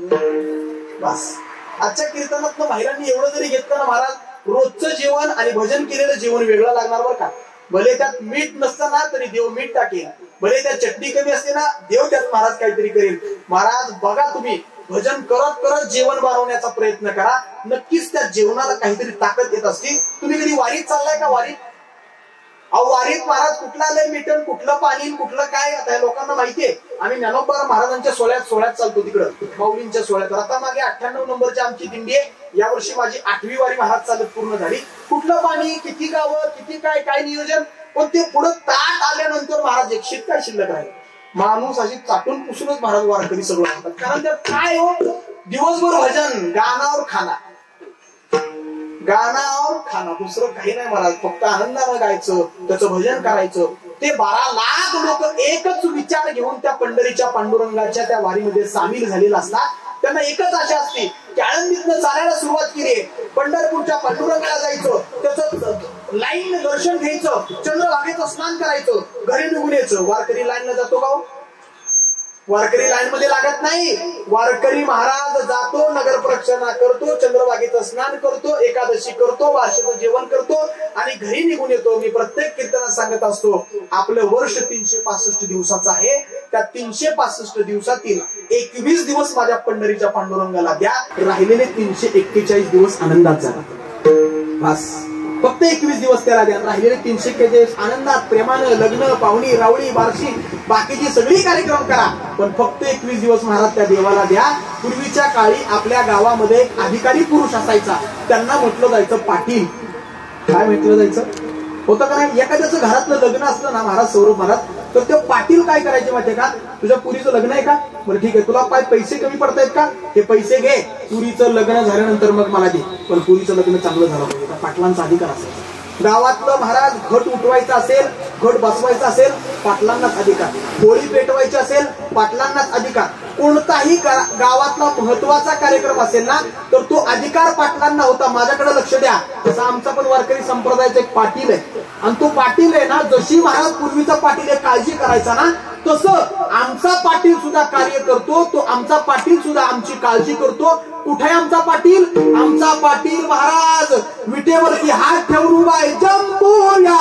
B: बस. आजच्या कीर्तनातनं महिलांनी एवढं जरी घेतलं ना महाराज, रोजचं जेवण आणि भजन केलेलं जेवण वेगळं लागणार बरं का. भले त्यात मीठ नसतं ना तरी देव मीठ टाकेल, भले त्यात चटणी कमी असते ना देव त्यात महाराज काहीतरी करेल. महाराज बघा, तुम्ही भजन करत करत जेवण बनवण्याचा प्रयत्न करा, नक्कीच त्या जेवणाला काहीतरी ताकद येत असते. तुम्ही कधी वारीत चाललाय का? वारीत वारीत महाराज कुठलं लय मिटन, कुठलं पाणी, कुठलं काय, आता लोकांना माहितीये. आम्ही ज्ञानोबा महाराजांच्या सोहळ्यात चालतो तिकडं, माऊलींच्या सोहळ्यात. आता मागे 98 नंबरची आमची दिंडी आहे. यावर्षी माझी 8वी वारी महाराज चालत पूर्ण झाली. कुठलं पाणी, किती गावं, किती काय नियोजन. पण ते पुढे ताट आल्यानंतर महाराज एकशीत काय शिल्लक राहील. माणूस अशी चाटून पुसूनच महाराज वारकरी सगळं म्हणतात. कारण त्यात काय हो, दिवसभर भजन, गाणावर खाना, गाणावर खाना, दुसरं काही नाही महाराज. फक्त आनंदानं गायचं, त्याचं भजन करायचं. ते 12 लाख लोक एकच विचार घेऊन त्या पंढरीच्या पांडुरंगाच्या त्या वारीमध्ये सामील झालेला असतात. त्यांना एकच आशा असते की आळंदीतनं चालायला सुरुवात केली, पंढरपूरच्या पांडुरंगाला जायचं, त्याचं लाईन दर्शन घ्यायचं, चंद्रभागेचं स्नान करायचं, घरी निघून यायचं. वारकरी लाईनला जातो का? वारकरी लाईन मध्ये लागत नाही. वारकरी महाराज जातो, नगर प्रदक्षिणा करतो, चंद्रभागेचं स्नान करतो, एकादशी करतो, बारशेचं जेवण करतो आणि घरी निघून येतो. मी प्रत्येक कीर्तनात सांगत असतो, आपलं वर्ष 365 दिवसाचं आहे. त्या 365 दिवसातील 21 दिवस माझ्या पंढरीच्या पांडुरंगाला द्या, राहिलेले 341 दिवस आनंदात जातात. बस फक्त 21 दिवस त्याला द्या, राहिलेले 341 दिवस आनंदात, प्रेमानं, लग्न, पाहुणी, रावळी, बारशी, बाकीची सगळी कार्यक्रम करा. पण फक्त 21 दिवस महाराज त्या देवाला द्या. पूर्वीच्या काळी आपल्या गावामध्ये एक अधिकारी पुरुष असायचा, त्यांना म्हटलं जायचं पाटील. काय म्हटलं जायचं होतं का नाही? एखाद्याचं घरातलं लग्न असलं ना महाराज, सौरभ महाराज, तर ते पाटील काय करायचे माहितीये का? तुझ्या पुरीचं लग्न आहे का? बरं ठीक आहे, तुला पैसे कमी पडतायत का? हे पैसे घे, पुरीचं लग्न झाल्यानंतर मग मला दे. पण पुरीचं लग्न चांगलं झालं पाहिजे. पाटलांचा अधिकार असेल. गावातलं महाराज घट उठवायचा असेल, घट बसवायचा असेल, पाटलांनाच अधिकार. होळी पेटवायची असेल, पाटलांनाच अधिकार. कोणताही गावातला महत्वाचा कार्यक्रम असेल ना तर तो अधिकार पाटलांना होता. माझ्याकडे लक्ष द्या. तसा आमचा पण वारकरी संप्रदायाचा एक पाटील आहे, आणि तो पाटील आहे ना, जशी महाराज पूर्वीचा पाटील आहे काळजी करायचा ना, तसं आमचा पाटील सुद्धा कार्य करतो. तो आमचा पाटील सुद्धा आमची काळजी करतो. कुठे आमचा पाटील? आमचा पाटील महाराज विटेवरती हात ठेवून उभा आहे. जम्बो या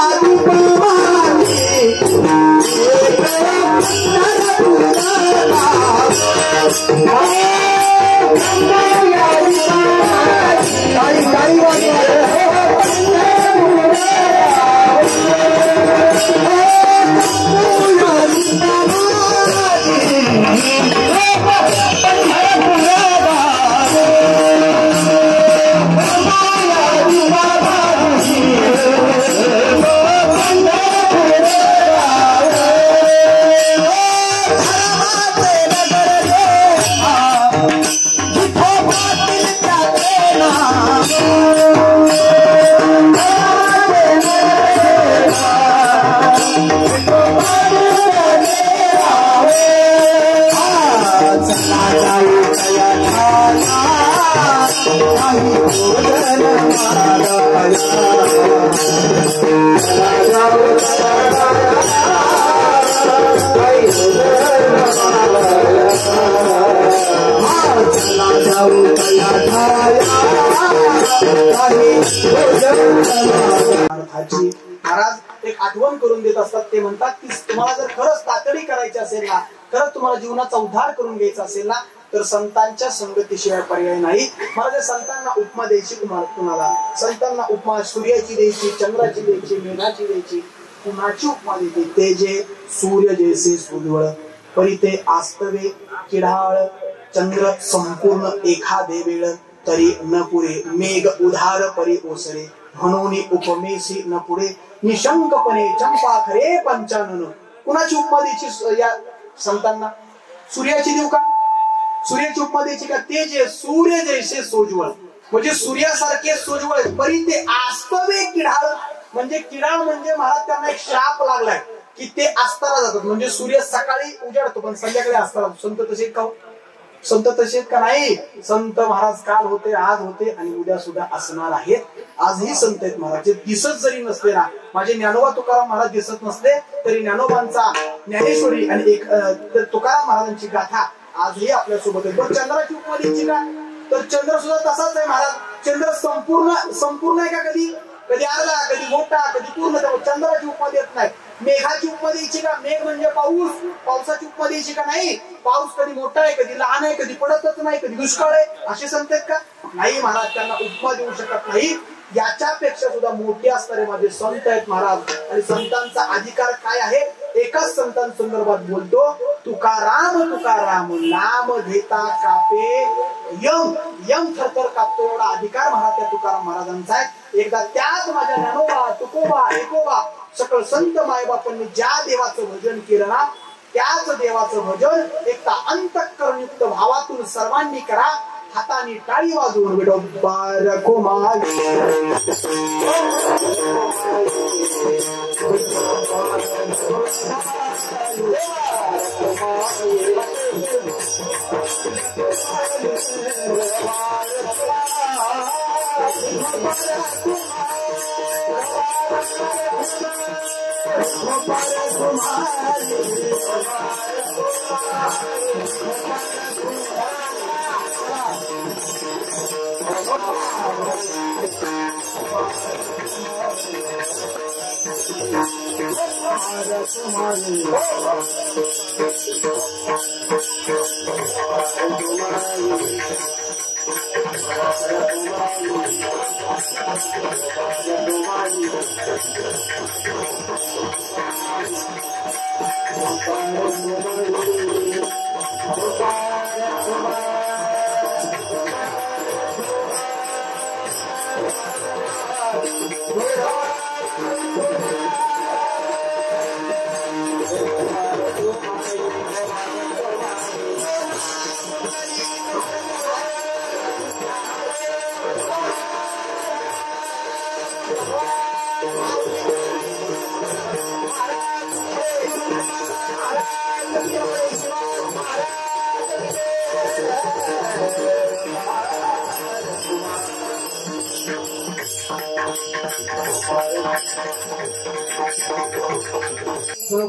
B: महाराज एक आठवण करून देत असतात. ते म्हणतात की तुम्हाला जर खरंच तातडी करायची असेल ना, खरंच तुम्हाला जीवनाचा उद्धार करून घ्यायचा असेल ना, तर संतांच्या संगतीशिवाय पर्याय नाही. मला संतांना उपमा द्यायची, तुम्हाला संतांना उपमा सूर्याची द्यायची, चंद्राची द्यायची, मेघाची द्यायची. कुणाची उपमा देते? ते जे सूर्य जैसे उज्ज्वळ, परी ते आस्तवे किढाळ, चंद्र संपूर्ण एखादे वेळ, तरी न पुरे, मेघ उधार परी ओसरे, म्हणून उपमेसी न पुरे, निशंकपणे चंपा खरे पंचानन. कुणाची उपमा द्यायची या संतांना? सूर्याची देऊ का? सूर्याची उपमा द्यायची का? ते जे सूर्य जैसे सोज्वळ, म्हणजे सूर्यासारखे सोज्वळ, परी ते आस्तवे किडाळ. म्हणजे किडाळ म्हणजे महाराज त्यांना एक श्राप लागलाय की ते अस्ताला जातात. म्हणजे सूर्य सकाळी उजाडतो पण संध्याकाळी अस्ताला. संत तसे का? संत तसे का नाही? संत महाराज काल होते, आज होते आणि उद्या सुद्धा असणार आहेत. आजही संत आहेत महाराज. जे दिसत जरी नसले ना, माझे ज्ञानोबा तुकाराम महाराज दिसत नसले तरी ज्ञानोबांचा ज्ञानेश्वरी आणि एक तुकाराम महाराजांची गाथा आजही आपल्या सोबत आहे. पण चंद्राची उपमा द्यायची का? तर चंद्र सुद्धा तसाच आहे महाराज. चंद्र संपूर्ण आहे का? कधी कधी अर्धा, कधी मोठा, कधी पूर्ण. चंद्राची उपमा देत नाही. मेघाची उपमा द्यायची का? मेघ म्हणजे पाऊस. पावसाची उपमा द्यायची का? नाही. पाऊस कधी मोठा आहे, कधी लहान आहे, कधी पडतच नाही, कधी दुष्काळ आहे, असे संत आहेत का? नाही महाराज, त्यांना उपमा देऊ शकत नाही. याच्यापेक्षा सुद्धा मोठे असणारे माझे संत आहेत महाराज. आणि संतांचा अधिकार काय आहे? एकाच संतांसंदर्भात बोलतो, तुकाराम तुकाराम नाम घेता कापे यम. यम थरथर कापतो एवढा अधिकार महाराज त्या तुकाराम महाराजांचा आहे. एकदा त्याच माझ्या ज्ञानोबा तुकोबा एकोबा सकळ संत मायबापांनी ज्या देवाचं भजन केलं ना, त्याच देवाचं भजन एकदा अंतःकरणयुक्त भावातून सर्वांनी करा. हाताने टाळी वाजवून विडोबार कोमाल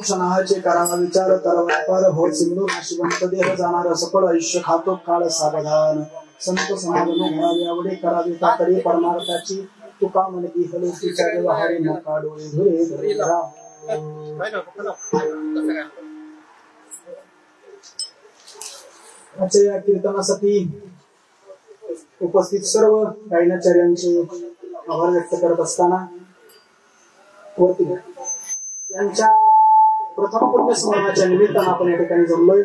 B: क्षणाचे करावा विचार तर व्यापार हो सिंधू नाशिवंत देह जाणार सफळ आयुष्य खातो काळ सावधान. संत समागम घ्यावे आवडे करावे तातडी परमार्थाची तुका मन इहलोकीच्या व्यवहारी मोका डोळे धुरे आजच्या या कीर्तनासाठी उपस्थित सर्व गायनाचार्यांचे आभार व्यक्त करत असताना वरती यांच्या प्रथम पुण्यस्मरणाच्या निमित्तानं आपण या ठिकाणी जमलोय.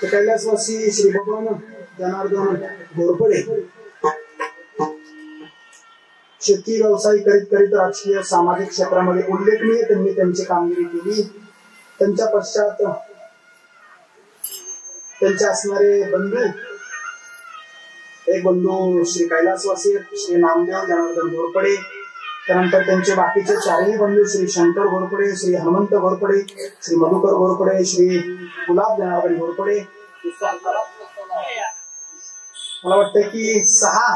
B: कैलासवासी श्री भगवान जनार्दन घोरपडे शेती व्यवसाय करीत करीत राजकीय सामाजिक क्षेत्रामध्ये उल्लेखनीय त्यांनी त्यांची कामगिरी केली. त्यांच्या पश्चात त्यांचे असणारे बंधू, एक बंधू श्री कैलासवासी श्री नामदेव जनार्दन घोरपडे, त्यानंतर त्यांचे बाकीचे चारही बंधू श्री शंकर घोरपडे, श्री हनुमंत घोरपडे, श्री मधुकर घोरपडे, श्री गुलाब जनार्दन घोरपडे. मला वाटतं की सहा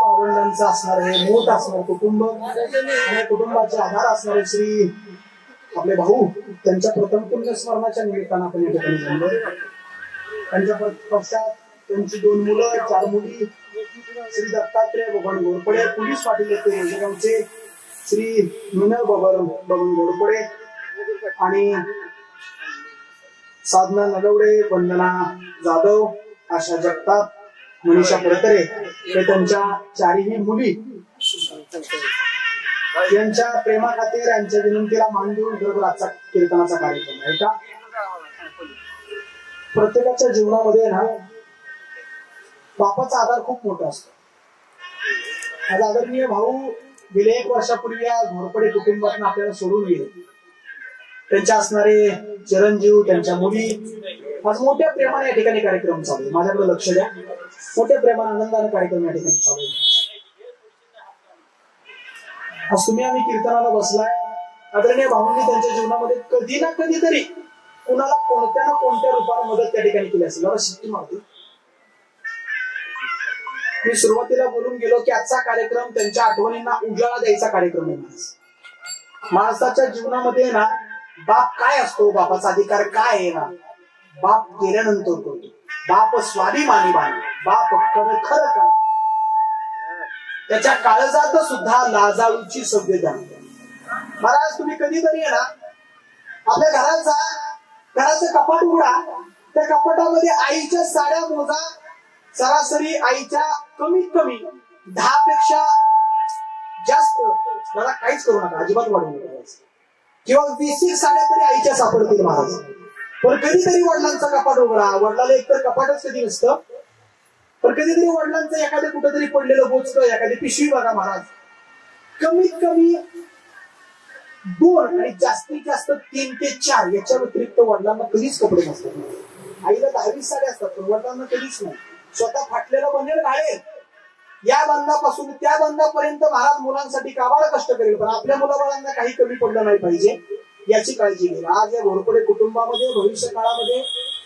B: भावंडांचं असणार हे मोठ असणार कुटुंब आणि कुटुंबाचे आधार असणारे श्री आपले भाऊ त्यांच्या प्रथम पुण्यस्मरणाच्या निमित्तानं आपण या ठिकाणी जमलोय. त्यांच्या पश्चात त्यांची 2 मुलं 4 मुली श्री दत्तात्रय बबन घोरपडे, पोलीस पाटील येथे गोजेगावचे श्री मिनल बबन घोरपडे आणि साधना नलवडे, वंदना जाधव, आशा जगताप, मनीषा परतरे हे त्यांच्या 4ही मुली यांच्या प्रेमाखातीर यांच्या विनंतीला मान देऊन बरोबर आजचा कीर्तनाचा कार्यक्रम आहे का. प्रत्येकाच्या जीवनामध्ये ना बापाचा आधार खूप मोठा असतो. आज आदरणीय भाऊ गेले 1 वर्षापूर्वी या घोरपडे कुटुंबातून आपल्याला सोडून गेले. त्यांच्या असणारे चिरंजीव, त्यांच्या मुली आज मोठ्या प्रेमाने या ठिकाणी कार्यक्रम चालू आहे. माझ्याकडे लक्ष द्या. मोठ्या प्रेमाने आनंदाने कार्यक्रम या ठिकाणी चालू आहे. आज तुम्ही आम्ही कीर्तनाला बसलाय. आदरणीय भाऊंनी त्यांच्या जीवनामध्ये कधी ना कधीतरी कुणाला कोणत्या ना कोणत्या रूपाने मदत त्या ठिकाणी केली असेल. जरा शिट्टी मारते. मी सुरुवातीला बोलून गेलो की आजचा कार्यक्रम त्यांच्या आठवणींना उजाळा द्यायचा कार्यक्रम आहे. माणसाच्या जीवनामध्ये ना बाप काय असतो, बापाचा अधिकार काय आहे ना, बाप गेल्यानंतर करतो. बाप स्वाभिमानी बाण, बाप खरं काय, त्याच्या काळजात सुद्धा लाजाळूची संवेदना. महाराज तुम्ही कधीतरी ना आपल्या घराचं कपाट उघडा. त्या कपाटामध्ये आईच्या साड्या मोजा. सरासरी आईच्या कमीत कमी 10 पेक्षा जास्त, मला काहीच करू नका, अजिबात वाढवू नका, किंवा 20 साड्या तरी आईच्या सापडतील महाराज. पण कधीतरी वडिलांचा कपाट उघडा. वडिलांना एकतर कपाटच कधी नसतं, पण कधीतरी वडिलांचं एखादं कुठेतरी पडलेलं बोचकं, एखादी पिशवी बघा महाराज. कमीत कमी 2 आणि जास्तीत जास्त 3 ते 4 याच्या व्यतिरिक्त वडिलांना कधीच कपडे नसतात. आईला 10-20 साड्या असतात, पण वडिलांना कधीच नाही. स्वतः फाटलेला बनेल घालेल. या बंधापासून त्या बंधापर्यंत महाराज मुलांसाठी काबाड कष्ट करेल, पण आपल्या मुलाबाळांना काही कमी पडलं नाही पाहिजे याची काळजी घेईल. आज या घोरपडे कुटुंबामध्ये भविष्य काळामध्ये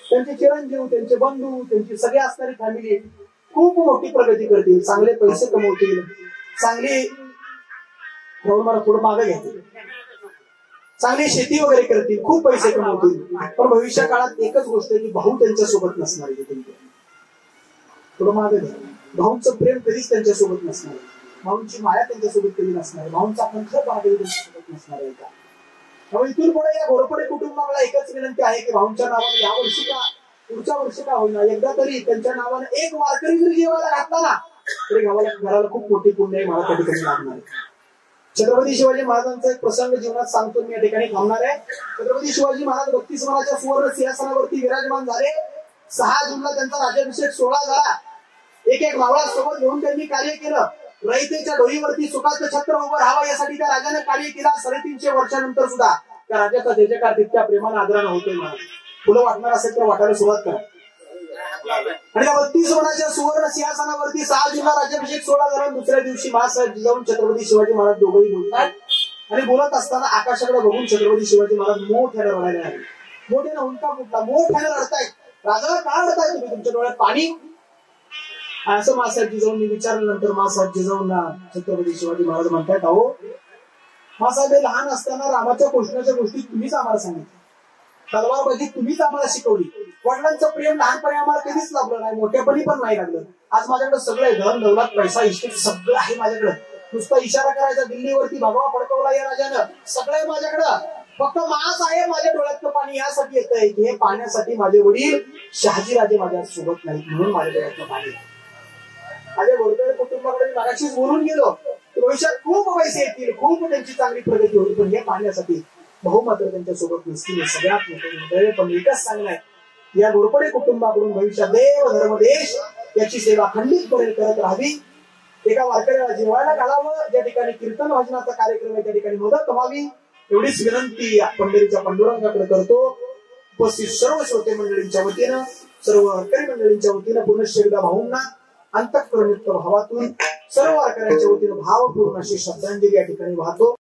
B: त्यांचे चिरंजीव, त्यांचे बंधू, त्यांची सगळी असणारी फॅमिली खूप मोठी प्रगती करतील, चांगले पैसे कमवतील, चांगली मला थोडं मागे घेतील, चांगली शेती वगैरे करतील, खूप पैसे कमवतील. पण भविष्य काळात एकच गोष्ट आहे की भाऊ त्यांच्या सोबत नसणार आहे. थोडं मागे घ्या. भाऊंचं प्रेम कधीच त्यांच्यासोबत नसणार आहे. भाऊंची माया त्यांच्यासोबत कधी नसणार आहे. भाऊंचा कंठ कधी त्यांच्यासोबत नसणार आहे का. त्यामुळे इथून पुढे या घोरपडे कुटुंबाला एकच विनंती आहे की भाऊंच्या नावाने या वर्षी का पुढच्या वर्षी का होईना एकदा तरी त्यांच्या नावाने एक वारकरी जरी जेवायला घातला ना तरी घराला खूप मोठी पुण्य मला त्या ठिकाणी लागणार आहे. छत्रपती शिवाजी महाराजांचा एक प्रसंग जीवनात सांगतो मी या ठिकाणी थांबणार आहे. छत्रपती शिवाजी महाराज 32 मानाच्या सुवर्ण सिंहासनावरती विराजमान झाले. 6 जूनला त्यांचा राज्याभिषेक सोहळा झाला. एक मावळा सोबत घेऊन त्यांनी कार्य केलं. रयतेच्या डोईवरती सुखाचं छत्र उभं राहावं यासाठी त्या राजाने कार्य केला. 350 वर्षानंतर सुद्धा त्या राजाचा जयजयकार तितक्या प्रेमानं आदरानं होतोय. मला फुलं वाटणार असेल तर वाटायला सुरुवात करा. आणि 32 वर्षाच्या सुवर्ण सिंहासनावरती 6 जूनला राज्याभिषेक सोहळा झाला. दुसऱ्या दिवशी महासाहेब जिजाऊन छत्रपती शिवाजी महाराज दोघंही बोलतात. आणि बोलत असताना आकाशाकडे बघून छत्रपती शिवाजी महाराज मोठ्याने रडायला लागले. मोठ्याने हुंका फुटला. मोठ्याने रडतायत. राजाला का रडताय तुम्ही? तुमच्या डोळ्यात पाणी? असं मासाहेब जिजाऊंनी विचारल्यानंतर मासाहेब जिजाऊंना छत्रपती शिवाजी महाराज म्हणतात, अहो मासाहेब हे लहान असताना रामाच्या कृष्णाच्या गोष्टी तुम्हीच आम्हाला सांगितल्या. तलवारबाजी तुम्हीच आम्हाला शिकवली. वडिलांचं प्रेम लहानपणी आम्हाला कधीच लाभलं नाही, मोठ्यापणी पण नाही लागलं. आज माझ्याकडे सगळं आहे. धन दौलत पैसा इष्ट सगळं आहे माझ्याकडे. नुसता इशारा करायचा दिल्लीवरती भगवा फडकवला या राजानं. सगळं आहे माझ्याकडं. फक्त मास आहे माझ्या डोळ्यातलं पाणी यासाठी येत आहे की हे पाण्यासाठी माझे वडील शहाजीराजे माझ्या सोबत नाहीत म्हणून माझ्या डोळ्यातलं पाणी. माझ्या घोरपडे कुटुंबाकडे मागाशीच बोलून गेलो. भविष्यात खूप पैसे येतील, खूप त्यांची चांगली प्रगती होईल, पण हे पाहण्यासाठी भाऊ मात्र त्यांच्या सोबत नसतील. सगळ्यात मोठं पण एकच सांगणार या घोरपडे कुटुंबाकडून भविष्यात देव धर्म देश याची सेवा खंडितपणे करत राहावी. एका वारकऱ्याला जेवायला घालावं. ज्या ठिकाणी कीर्तन भजनाचा कार्यक्रम आहे त्या ठिकाणी मदत व्हावी एवढीच विनंती पंढरीच्या पांडुरंगाकडे करतो. उपस्थित सर्व श्रोते मंडळींच्या वतीनं, सर्व वारकरी मंडळींच्या वतीनं पुनश्च एकदा भाऊंना अंतःकरणयुक्त भावातून सर्व वारकऱ्यांच्या वतीनं भावपूर्ण अशी श्रद्धांजली या ठिकाणी वाहतो.